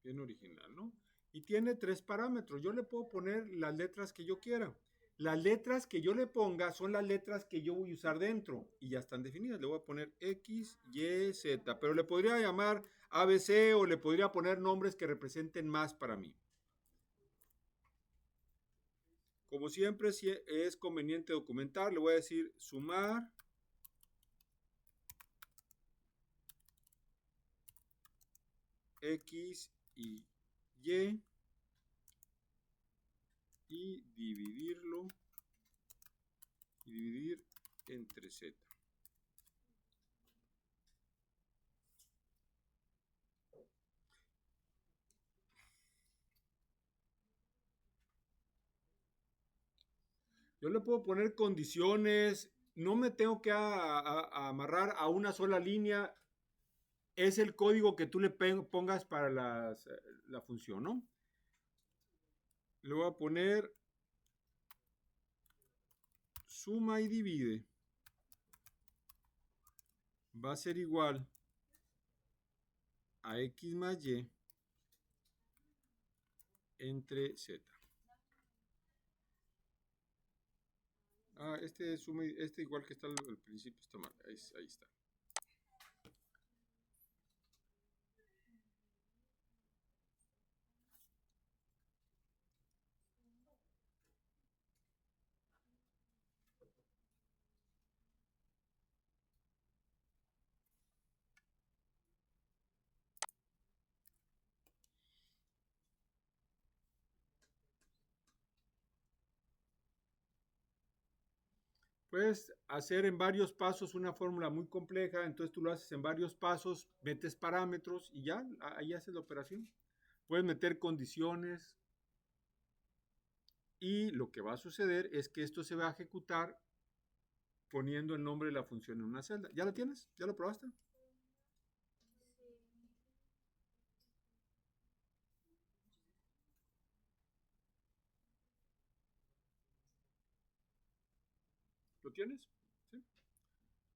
Bien original, ¿no? Y tiene 3 parámetros. Yo le puedo poner las letras que yo quiera. Las letras que yo le ponga son las letras que yo voy a usar dentro y ya están definidas. Le voy a poner X, Y, Z, pero le podría llamar ABC o le podría poner nombres que representen más para mí. Como siempre, si es conveniente documentar, le voy a decir sumar X y dividirlo y dividir entre Z. Yo le puedo poner condiciones, no me tengo que amarrar a una sola línea. Es el código que tú le pongas para la función, ¿no? Le voy a poner suma y divide. Va a ser igual a X más Y entre Z. Ah, este igual que está al principio está mal. Ahí está. Puedes hacer en varios pasos una fórmula muy compleja, entonces tú lo haces en varios pasos, metes parámetros y ya, ahí haces la operación. Puedes meter condiciones y lo que va a suceder es que esto se va a ejecutar poniendo el nombre de la función en una celda. ¿Ya la tienes? ¿Ya lo probaste? ¿Lo tienes? ¿Sí?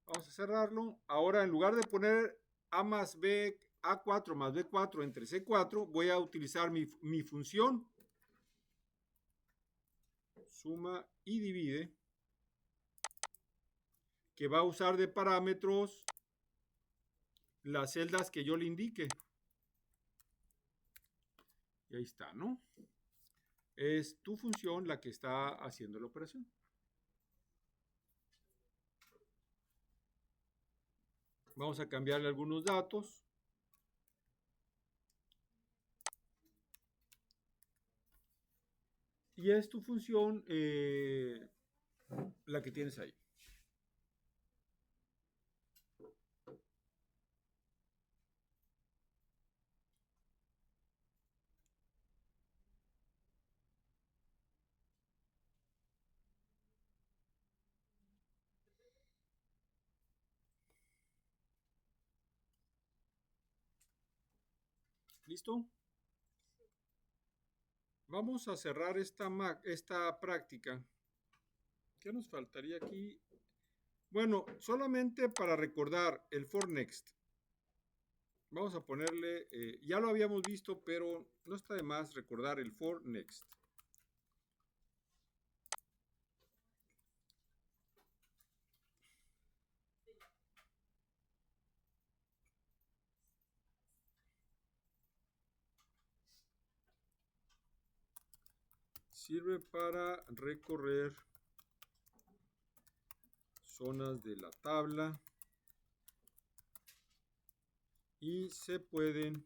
Vamos a cerrarlo. Ahora, en lugar de poner A más B, A4 más B4 entre C4, voy a utilizar mi función suma y divide, que va a usar de parámetros las celdas que yo le indique. Y ahí está, ¿no? Es tu función la que está haciendo la operación. Vamos a cambiarle algunos datos. Y es tu función la que tienes ahí. ¿Listo? Vamos a cerrar esta práctica. ¿Qué nos faltaría aquí? Bueno, solamente para recordar el for next. Vamos a ponerle, ya lo habíamos visto, pero no está de más recordar el for next. Sirve para recorrer zonas de la tabla y se pueden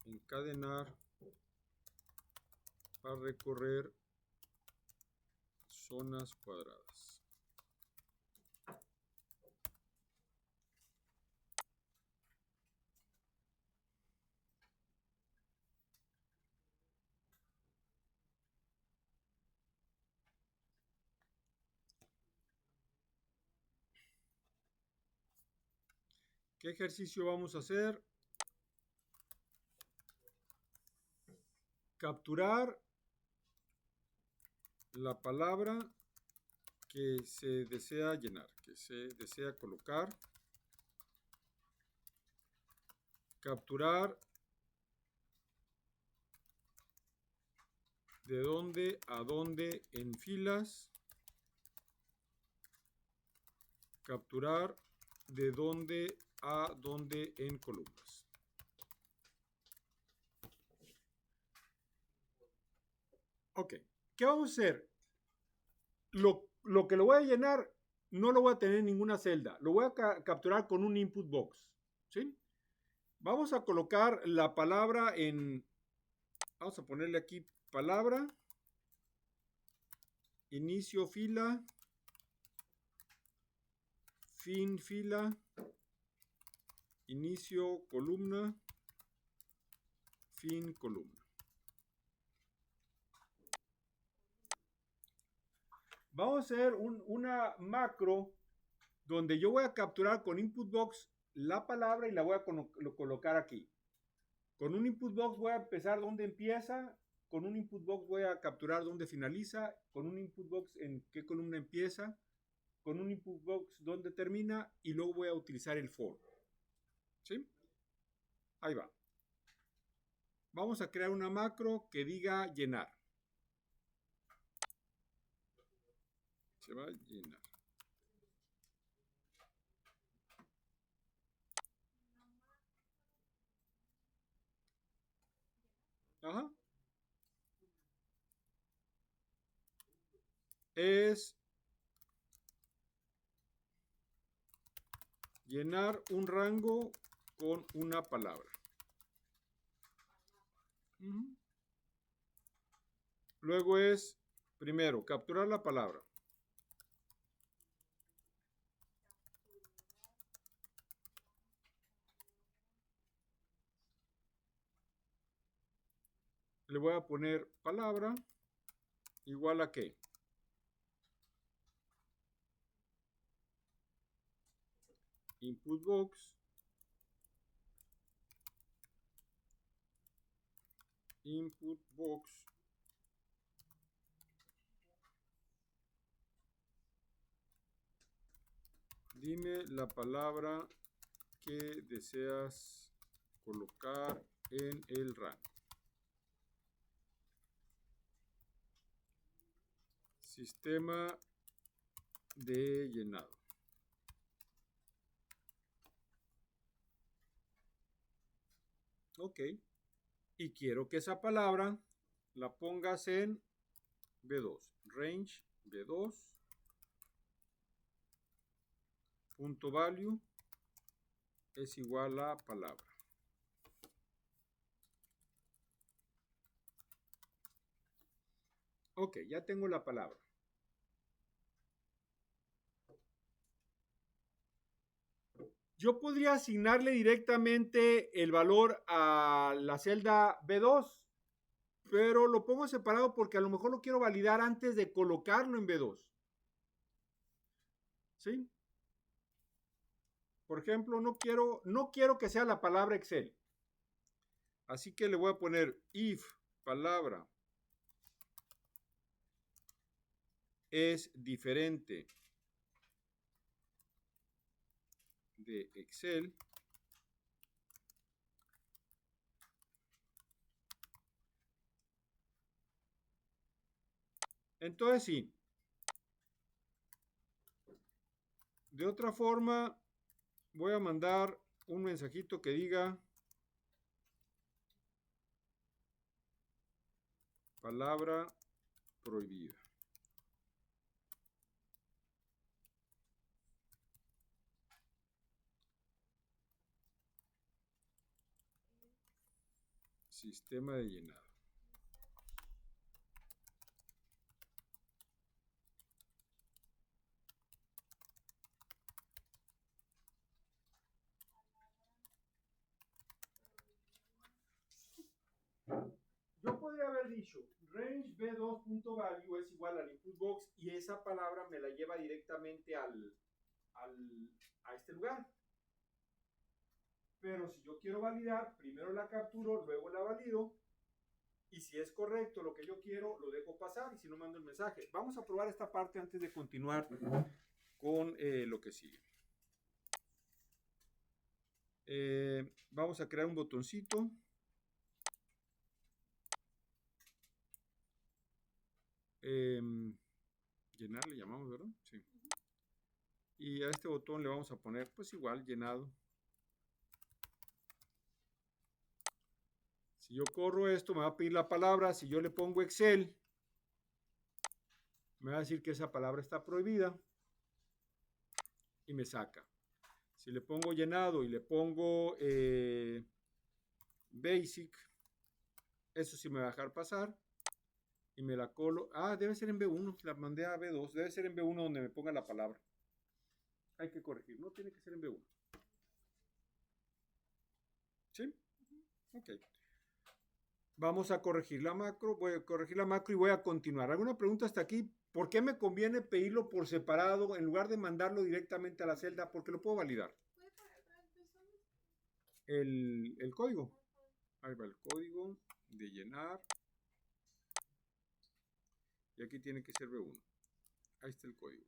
encadenar para recorrer zonas cuadradas. ¿Qué ejercicio vamos a hacer? Capturar la palabra que se desea llenar, que se desea colocar. Capturar de dónde a dónde en filas. Capturar de dónde a dónde en columnas. Ok, ¿qué vamos a hacer? Lo que lo voy a llenar no lo voy a tener en ninguna celda, lo voy a capturar con un input box, ¿sí? Vamos a colocar la palabra en, vamos a ponerle aquí palabra, inicio fila, fin fila, inicio columna, fin columna. Vamos a hacer una macro donde yo voy a capturar con input box la palabra y la voy a colocar aquí. Con un input box voy a empezar donde empieza, con un input box voy a capturar donde finaliza, con un input box en qué columna empieza, con un input box donde termina y luego voy a utilizar el for. ¿Sí? Ahí va. Vamos a crear una macro que diga llenar. Se va a llenar. Ajá. Es llenar un rango con una palabra. Luego es Primero, capturar la palabra. Le voy a poner palabra igual a qué. Input box. Input box. Dime la palabra que deseas colocar en el rango. Sistema de llenado. Ok. Y quiero que esa palabra la pongas en B2. Range B2. Punto value es igual a palabra. Ok, ya tengo la palabra. Yo podría asignarle directamente el valor a la celda B2, pero lo pongo separado porque a lo mejor lo quiero validar antes de colocarlo en B2. ¿Sí? Por ejemplo, no quiero que sea la palabra Excel. Así que le voy a poner if palabra es diferente de Excel, entonces sí. De otra forma, voy a mandar un mensajito que diga palabra prohibida. Sistema de llenado. Yo podría haber dicho range b2.value es igual al input box y esa palabra me la lleva directamente a este lugar. Pero si yo quiero validar, primero la capturo, luego la valido. Y si es correcto lo que yo quiero, lo dejo pasar y si no, mando el mensaje. Vamos a probar esta parte antes de continuar con lo que sigue. Vamos a crear un botoncito. Llenar le llamamos, ¿verdad? Sí. Y a este botón le vamos a poner, pues igual, llenado. Si yo corro esto, me va a pedir la palabra. Si yo le pongo Excel, me va a decir que esa palabra está prohibida y me saca. Si le pongo llenado y le pongo basic, eso sí me va a dejar pasar y me la colo. Ah, debe ser en B1, la mandé a B2, debe ser en B1 donde me ponga la palabra. Hay que corregir, no tiene que ser en B1. ¿Sí? Ok. Vamos a corregir la macro, voy a corregir la macro y voy a continuar. ¿Alguna pregunta hasta aquí? ¿Por qué me conviene pedirlo por separado en lugar de mandarlo directamente a la celda? Porque lo puedo validar. El código. Ahí va el código de llenar. Y aquí tiene que ser B1. Ahí está el código.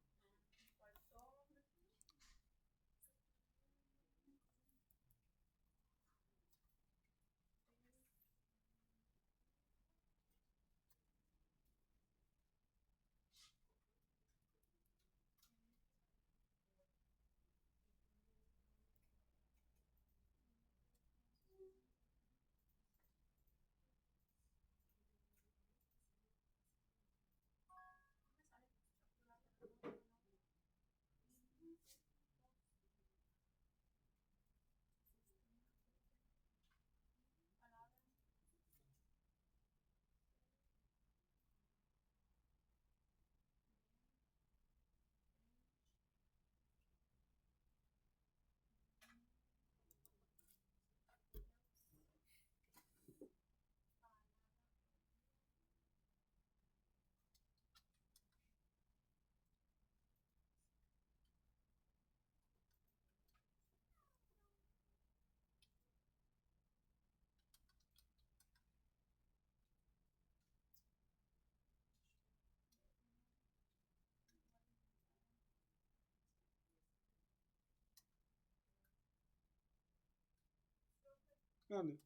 Ande.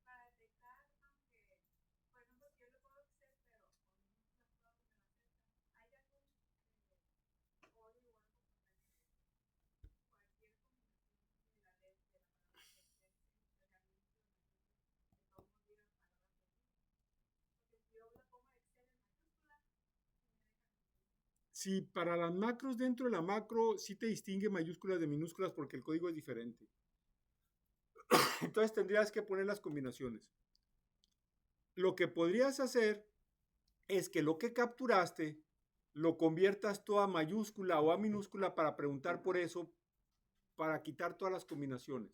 Para detectar, aunque, por ejemplo, si yo le puedo Excel, pero con minúsculas puedo poner la fecha, ¿hay algún código o algo para que cualquier combinación de la letra de la palabra que Excel se sea minúsculas, mayúsculas, de todos modos diga palabras seguidas? Porque si yo le pongo Excel en mayúsculas, sí me deja confundir. Si para las macros dentro de la macro sí te distingue mayúsculas de minúsculas porque el código es diferente. Entonces tendrías que poner las combinaciones. Lo que podrías hacer es que lo que capturaste lo conviertas tú a mayúscula o a minúscula para preguntar por eso, para quitar todas las combinaciones.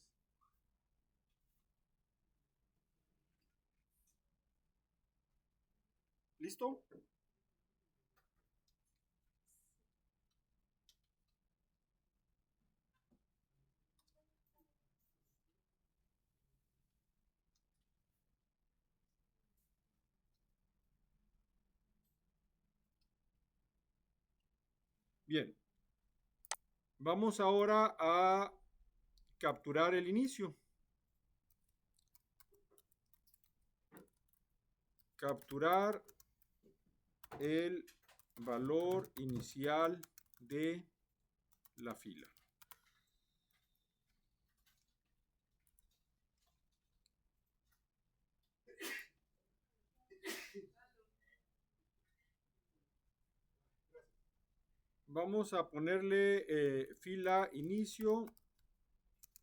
¿Listo? Bien. Vamos ahora a capturar el inicio. Capturar el valor inicial de la fila. Vamos a ponerle fila inicio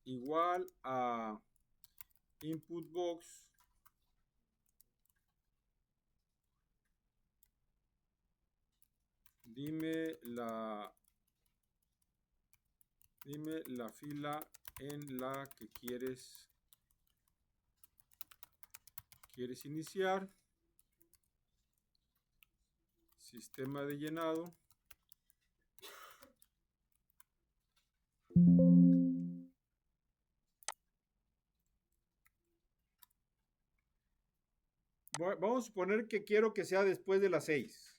igual a input box dime la fila en la que quieres iniciar. Sistema de llenado. Vamos a suponer que quiero que sea después de las 6.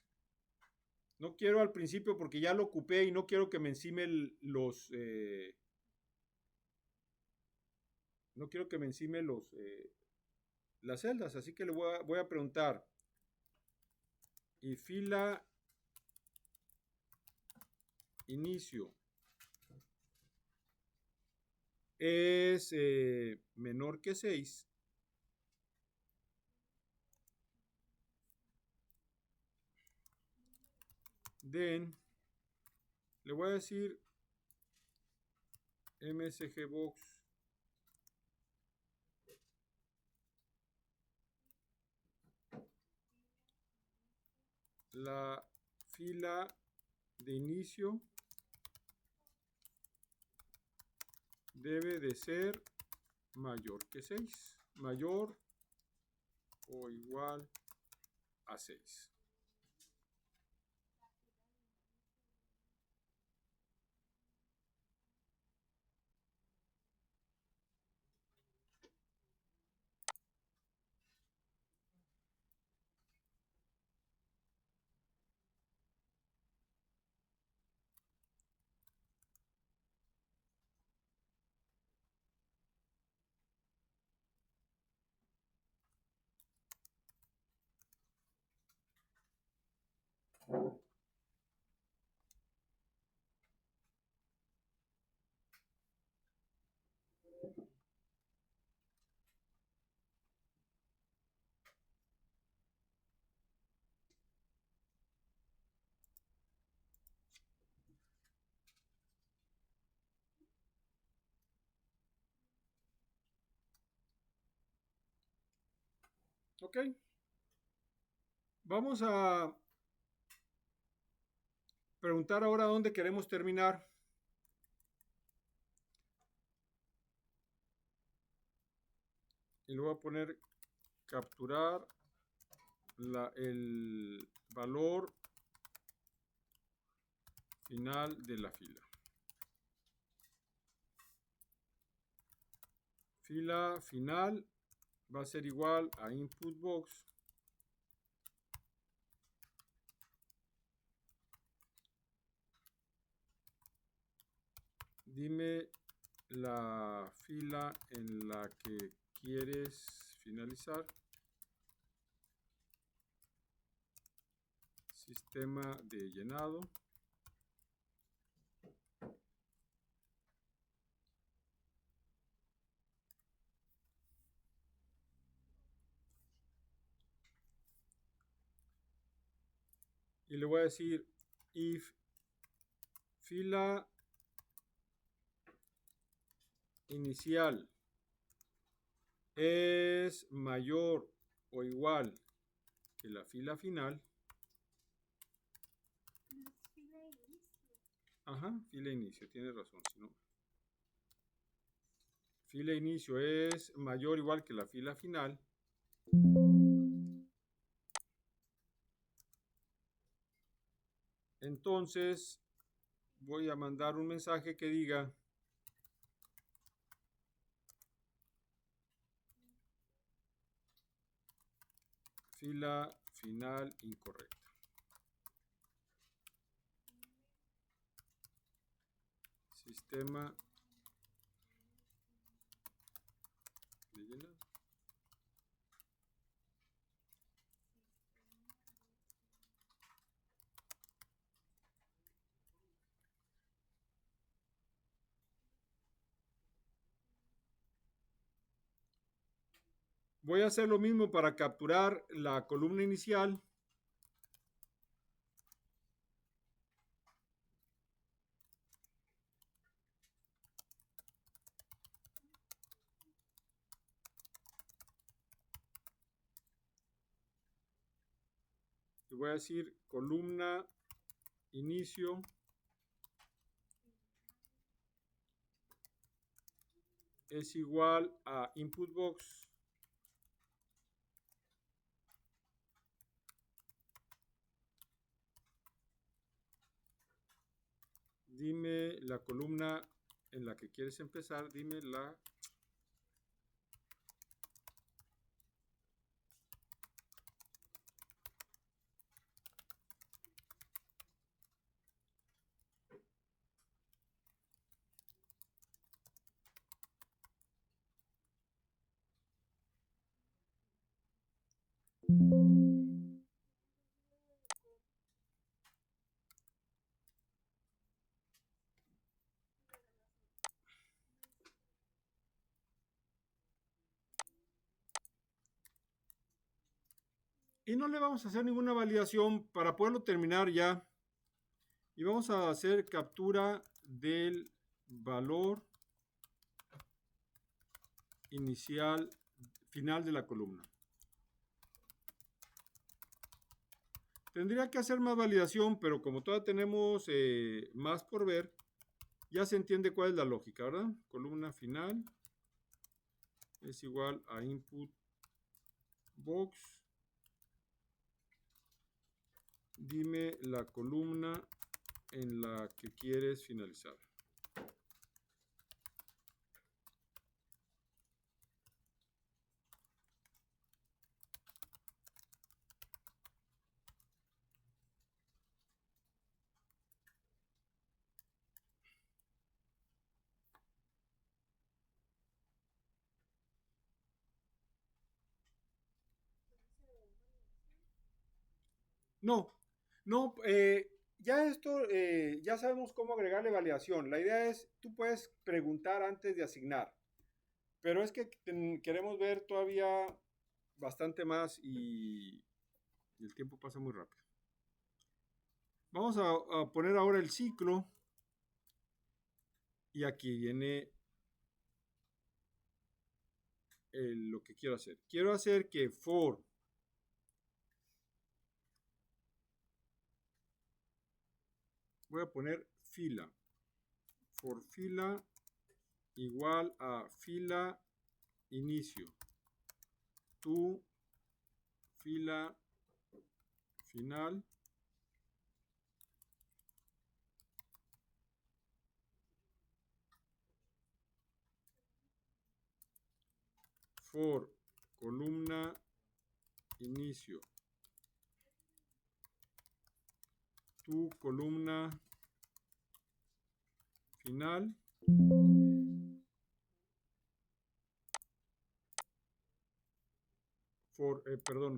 No quiero al principio porque ya lo ocupé y no quiero que me encime no quiero que me encime las celdas, así que le voy a preguntar, y fila inicio es menor que 6, then le voy a decir msg box la fila de inicio debe de ser mayor que 6, mayor o igual a 6. Ok. Vamos a preguntar ahora dónde queremos terminar. Y le voy a poner capturar el valor final de la fila. Fila final va a ser igual a input box dime la fila en la que quieres finalizar. Sistema de llenado. Y le voy a decir if fila inicial es mayor o igual que la fila final. Fila inicio. Ajá, fila inicio, tienes razón. Si no, fila inicio es mayor o igual que la fila final. Entonces voy a mandar un mensaje que diga fila final incorrecta. Sistema de llenado. Voy a hacer lo mismo para capturar la columna inicial. Y voy a decir columna inicio es igual a input box dime la columna en la que quieres empezar, dime la y no le vamos a hacer ninguna validación para poderlo terminar ya. Y vamos a hacer captura del valor inicial final de la columna. Tendría que hacer más validación, pero como todavía tenemos más por ver, ya se entiende cuál es la lógica, ¿verdad? Columna final es igual a input box. Dime la columna en la que quieres finalizar. No, no, ya esto, ya sabemos cómo agregarle validación. La idea es, tú puedes preguntar antes de asignar, pero es que queremos ver todavía bastante más y el tiempo pasa muy rápido. Vamos a poner ahora el ciclo y aquí viene lo que quiero hacer. Quiero hacer que for voy a poner fila. For fila igual a fila inicio. Tu fila final. For columna inicio. Tu columna final.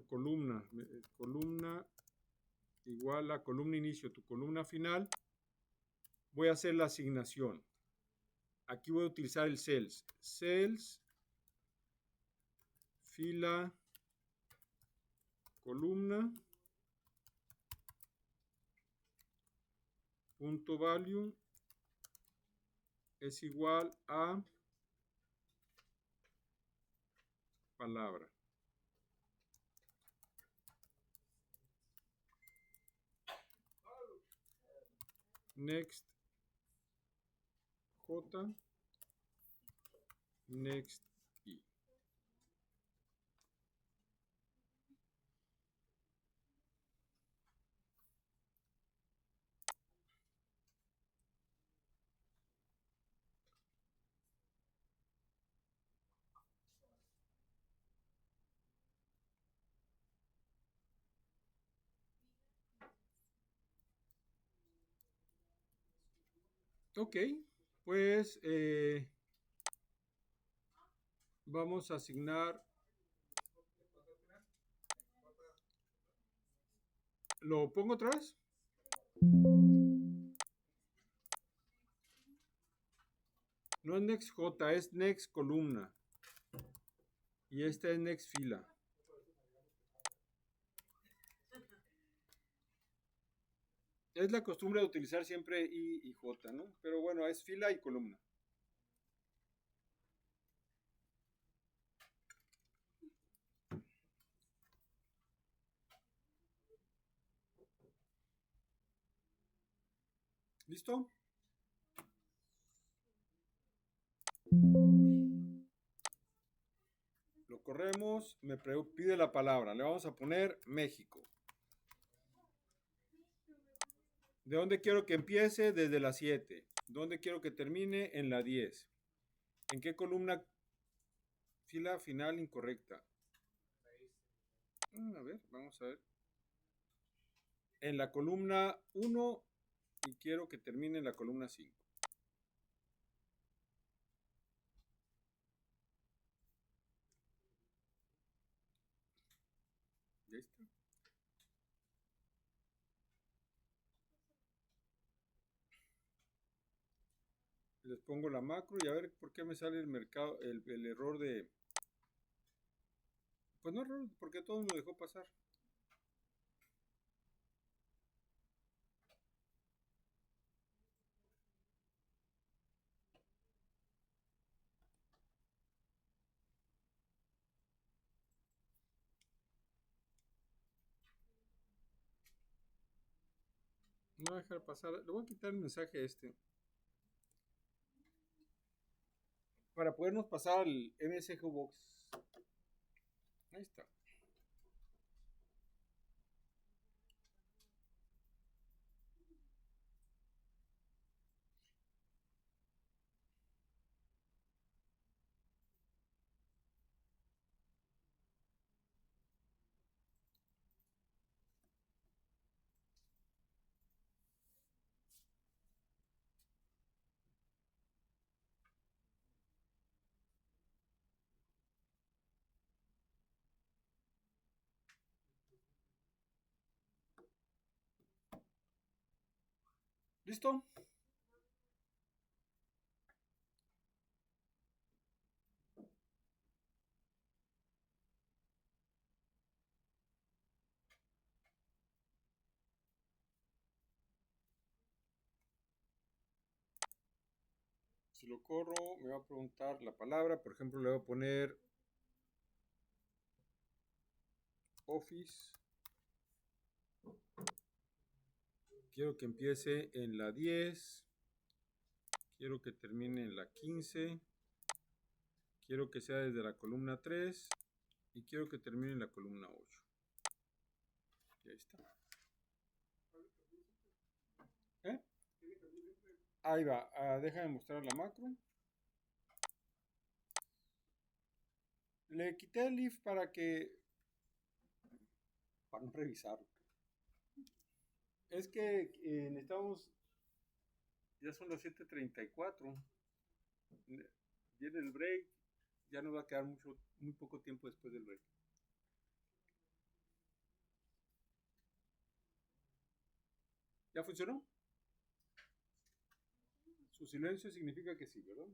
columna. Columna igual a columna inicio, tu columna final. Voy a hacer la asignación. Aquí voy a utilizar el cells. Cells, fila, columna, punto value es igual a palabra. Next J, next I. Ok, pues vamos a asignar. ¿Lo pongo otra vez? No es next J, es next columna. Y esta es next fila. Es la costumbre de utilizar siempre I y J, ¿no? Pero bueno, es fila y columna. ¿Listo? Lo corremos, me pide la palabra. Le vamos a poner México. ¿De dónde quiero que empiece? Desde la 7. ¿Dónde quiero que termine? En la 10. ¿En qué columna? Fila final incorrecta. A ver, vamos a ver. En la columna 1 y quiero que termine en la columna 5. ¿Ya está? Les pongo la macro y a ver por qué me sale el mercado, el error de... Pues no error, porque todo me dejó pasar. No voy a dejar pasar. Le voy a quitar el mensaje este. Para podernos pasar al MSG Box. Ahí está. ¿Listo? Si lo corro, me va a preguntar la palabra. Por ejemplo, le voy a poner Office. Quiero que empiece en la 10. Quiero que termine en la 15. Quiero que sea desde la columna 3. Y quiero que termine en la columna 8. Y ahí está. ¿Eh? Ahí va. Déjame mostrar la macro. Le quité el if para no revisarlo. Es que necesitamos, ya son las 7:34. Viene el break, ya nos va a quedar muy poco tiempo después del break. ¿Ya funcionó? Su silencio significa que sí, ¿verdad?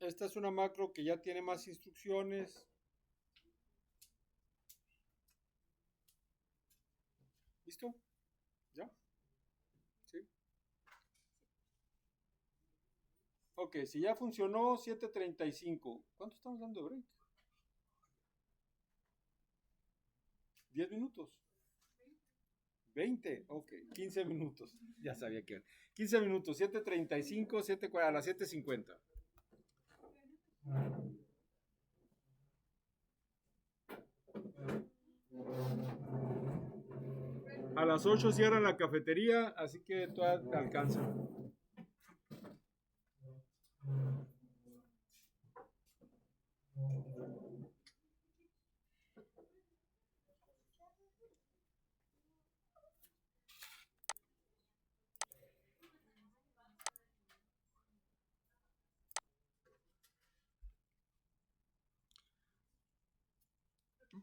Esta es una macro que ya tiene más instrucciones. ¿Listo? ¿Ya? ¿Sí? Ok, si ya funcionó, 7:35. ¿Cuánto estamos dando de break? 10 minutos. 20, ok, 15 minutos. Ya sabía que era. 15 minutos, 7:35, 7:40, a las 7:50. A las 8 cierran la cafetería, así que todavía te alcanza.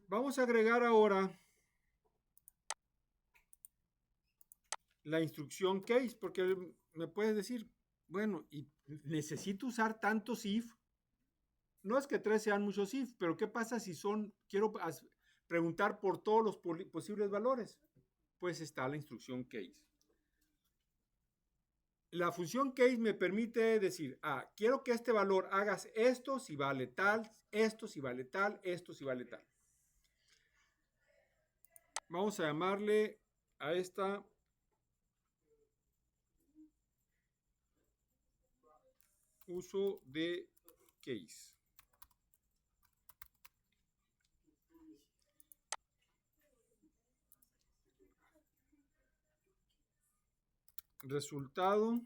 Vamos a agregar ahora la instrucción case, porque me puedes decir, bueno, y necesito usar tantos if. No es que 3 sean muchos if, pero ¿qué pasa si quiero preguntar por todos los posibles valores? Pues está la instrucción case. La función case me permite decir, quiero que este valor hagas esto si vale tal, esto si vale tal, esto si vale tal. Vamos a llamarle a esta uso de case. Resultado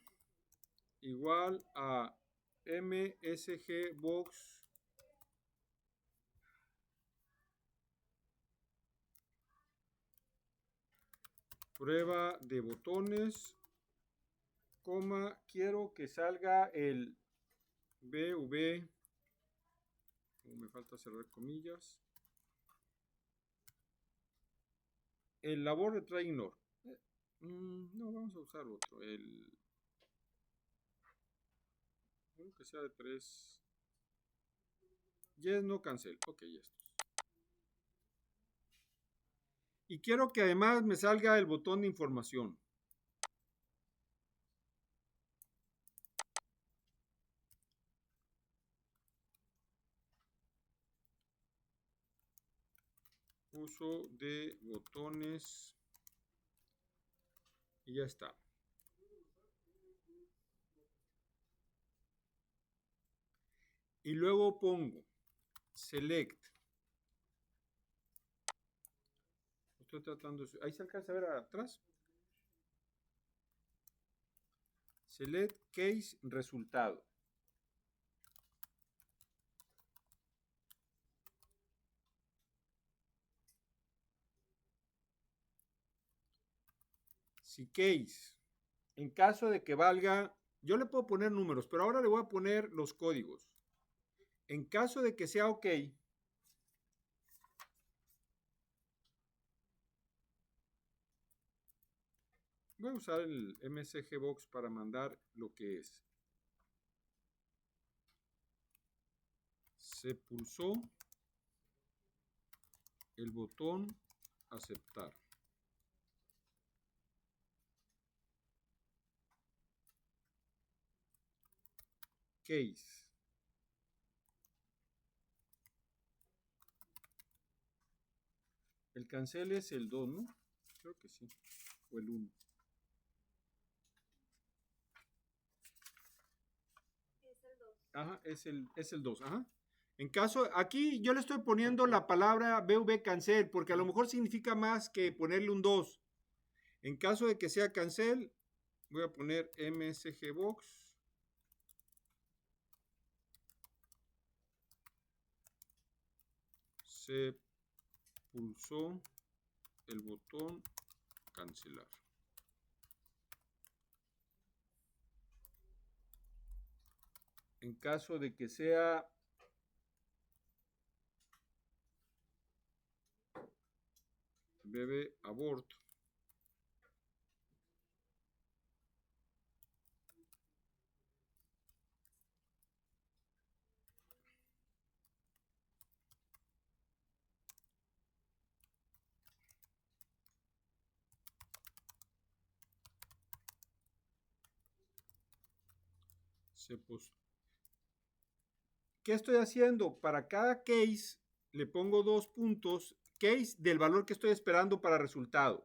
igual a MSG box prueba de botones, coma, quiero que salga el BV, me falta cerrar comillas, el labor de try ignore. No, vamos a usar otro, que sea de 3. Yes, no cancel. Ok, estos. Y quiero que además me salga el botón de información. Uso de botones. Y ya está. Y luego pongo select. Estoy tratando de... Ahí se alcanza a ver atrás. Select case resultado. Si case, en caso de que valga, yo le puedo poner números, pero ahora le voy a poner los códigos. En caso de que sea ok, voy a usar el MSG Box para mandar lo que es. Se pulsó el botón aceptar. Case. El cancel es el 2, ¿no? Creo que sí. O el 1. Es el 2. Ajá, es el 2. Ajá. En caso, aquí yo le estoy poniendo la palabra BV cancel, porque a lo mejor significa más que ponerle un 2. En caso de que sea cancel, voy a poner MSG Box. Se pulsó el botón cancelar. En caso de que sea bebé aborto, ¿qué estoy haciendo? Para cada case le pongo 2 puntos, case del valor que estoy esperando para resultado.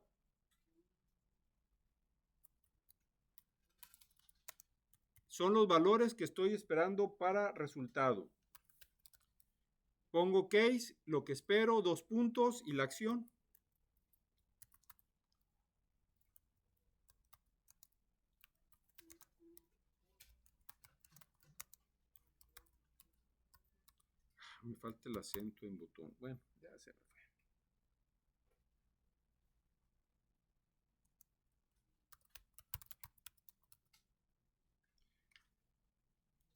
Son los valores que estoy esperando para resultado. Pongo case, lo que espero, 2 puntos y la acción. Me falta el acento en botón. Bueno, ya se me fue.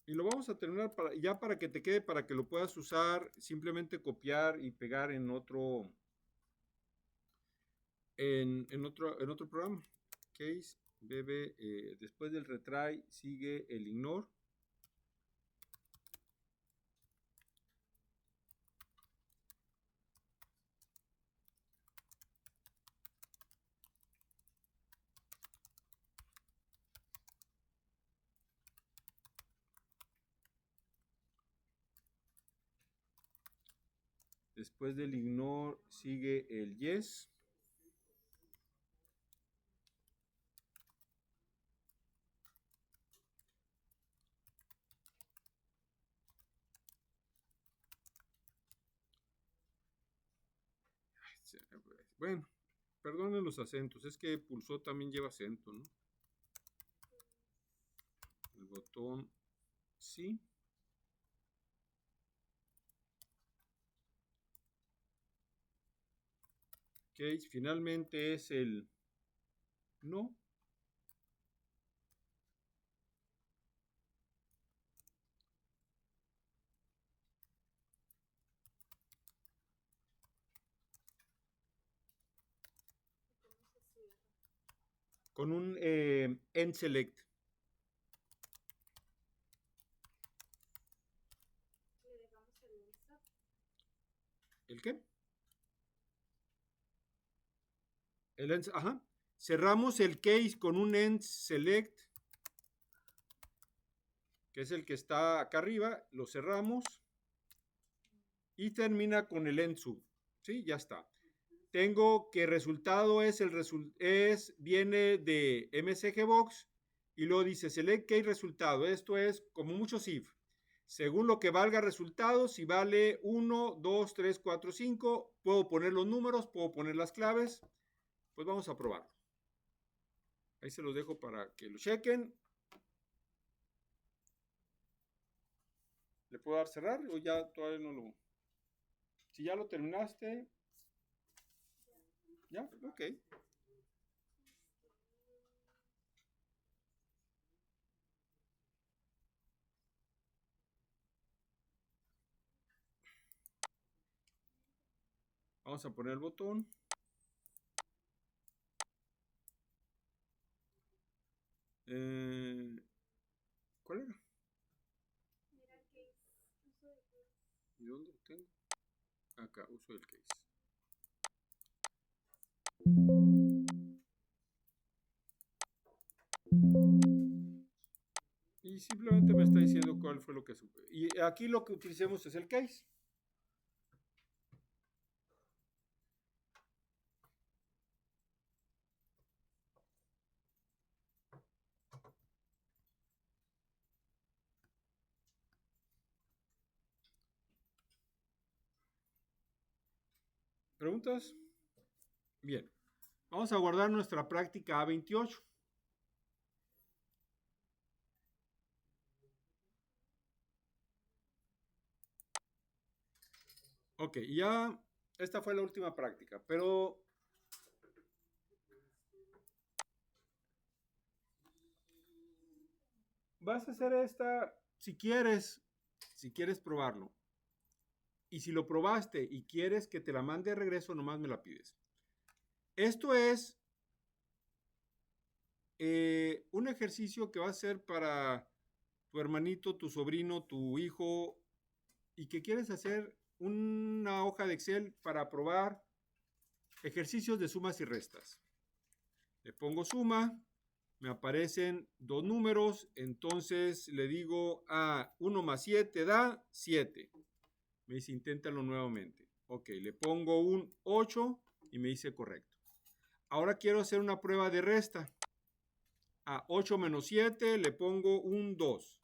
Y lo vamos a terminar ya para que te quede, para que lo puedas usar, simplemente copiar y pegar en otro programa. Case, bebe, después del retry sigue el ignore. Después del ignore sigue el yes. Bueno, perdonen los acentos, es que pulsó también lleva acento, ¿no? El botón sí. Case finalmente es el no. ¿Cómo se cierra? Con un end select. Le dejamos el insert. ¿El qué? El end, ajá. Cerramos el case con un end select, que es el que está acá arriba. Lo cerramos y termina con el end sub. Sí, ya está. Tengo que resultado es viene de MSGBox y luego dice select case resultado. Esto es como muchos if. Según lo que valga resultado, si vale 1, 2, 3, 4, 5, puedo poner los números, puedo poner las claves. Pues vamos a probarlo. Ahí se los dejo para que lo chequen. ¿Le puedo dar cerrar o ya todavía no lo? Si ya lo terminaste. ¿Ya? Ok. Vamos a poner el botón. ¿Cuál era? Mira el case. Uso de case. ¿Y dónde lo tengo? Acá, uso el case. Y simplemente me está diciendo cuál fue lo que supe. Y aquí lo que utilicemos es el case. ¿Preguntas? Bien. Vamos a guardar nuestra práctica A28. Ok, ya esta fue la última práctica, pero vas a hacer esta si quieres probarlo. Y si lo probaste y quieres que te la mande de regreso, nomás me la pides. Esto es un ejercicio que va a ser para tu hermanito, tu sobrino, tu hijo, y que quieres hacer una hoja de Excel para probar ejercicios de sumas y restas. Le pongo suma, me aparecen dos números, entonces le digo a 1 más 7 da 7. Me dice inténtalo nuevamente. Ok, le pongo un 8 y me dice correcto. Ahora quiero hacer una prueba de resta. A 8 menos 7 le pongo un 2.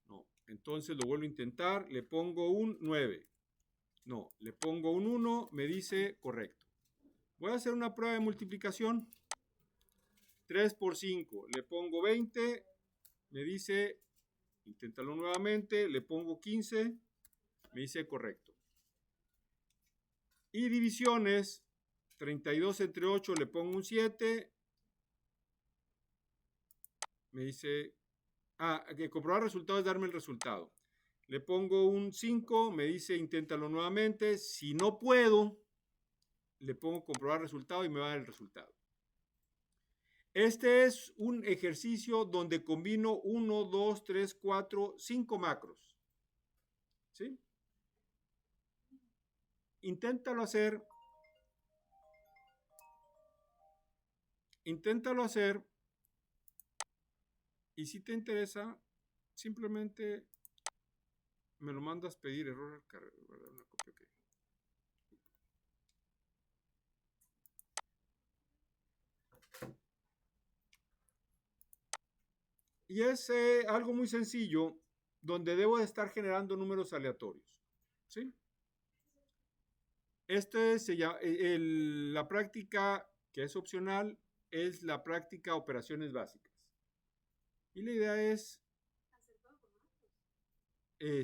No, entonces lo vuelvo a intentar, le pongo un 9. No, le pongo un 1, me dice correcto. Voy a hacer una prueba de multiplicación. 3 por 5, le pongo 20, me dice, inténtalo nuevamente, le pongo 15, me dice correcto. Y divisiones, 32 entre 8, le pongo un 7, me dice, que comprobar resultados es darme el resultado. Le pongo un 5, me dice inténtalo nuevamente, si no puedo, le pongo comprobar resultado y me va a dar el resultado. Este es un ejercicio donde combino 1, 2, 3, 4, 5 macros. ¿Sí? Inténtalo hacer. Inténtalo hacer. Y si te interesa, simplemente me lo mandas pedir error al carrera. Una copia, okay. Y es algo muy sencillo donde debo de estar generando números aleatorios. ¿Sí? Este se llama, la práctica que es opcional es la práctica operaciones básicas. Y la idea es,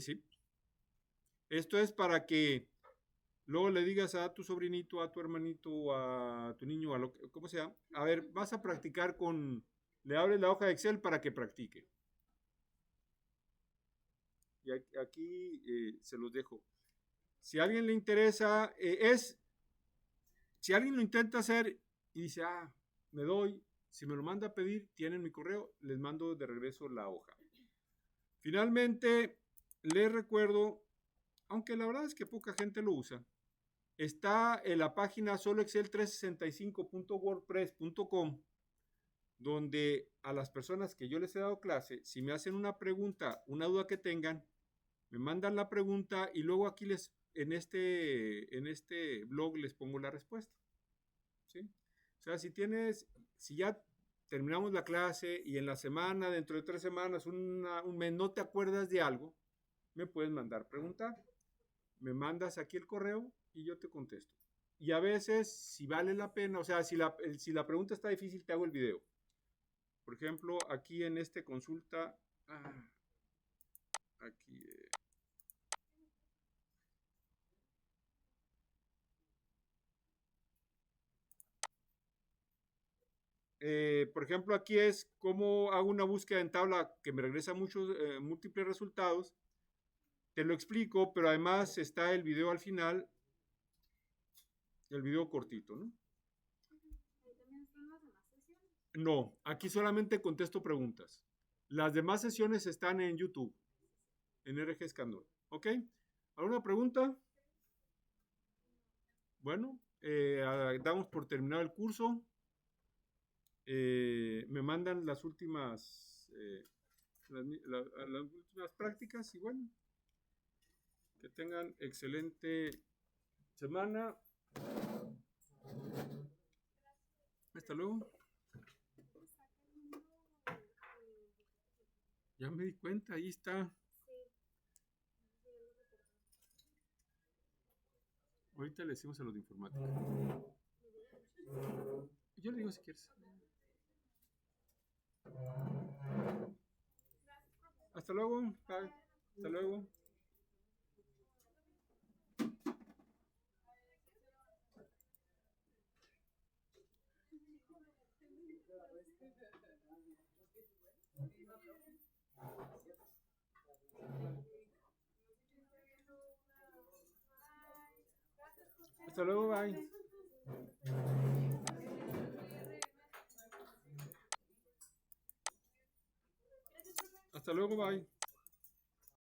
sí, esto es para que luego le digas a tu sobrinito, a tu hermanito, a tu niño, a lo que, como sea, a ver, vas a practicar con, le abres la hoja de Excel para que practique. Y aquí se los dejo. Si a alguien le interesa, si alguien lo intenta hacer y dice, me doy, si me lo manda a pedir, tienen mi correo, les mando de regreso la hoja. Finalmente, les recuerdo, aunque la verdad es que poca gente lo usa, está en la página soloexcel365.wordpress.com, donde a las personas que yo les he dado clase, si me hacen una pregunta, una duda que tengan, me mandan la pregunta y luego aquí en este blog les pongo la respuesta. ¿Sí? O sea, si ya terminamos la clase y en la semana, dentro de 3 semanas, un mes, no te acuerdas de algo, me puedes mandar preguntar. Me mandas aquí el correo y yo te contesto. Y a veces, si vale la pena, o sea, si la pregunta está difícil, te hago el video. Por ejemplo, aquí en este consulta, aquí, por ejemplo, aquí es cómo hago una búsqueda en tabla que me regresa muchos múltiples resultados. Te lo explico, pero además está el video al final, el video cortito, ¿no? No, aquí solamente contesto preguntas. Las demás sesiones están en YouTube, en RG Escandón. ¿Ok? ¿Alguna pregunta? Bueno, damos por terminado el curso. Me mandan las últimas prácticas y bueno, que tengan excelente semana. Hasta luego. Ya me di cuenta, ahí está. Ahorita le decimos a los de informática. Yo le digo si quieres. Hasta luego. Bye. Hasta luego. Hasta luego, bye. Hasta luego, bye.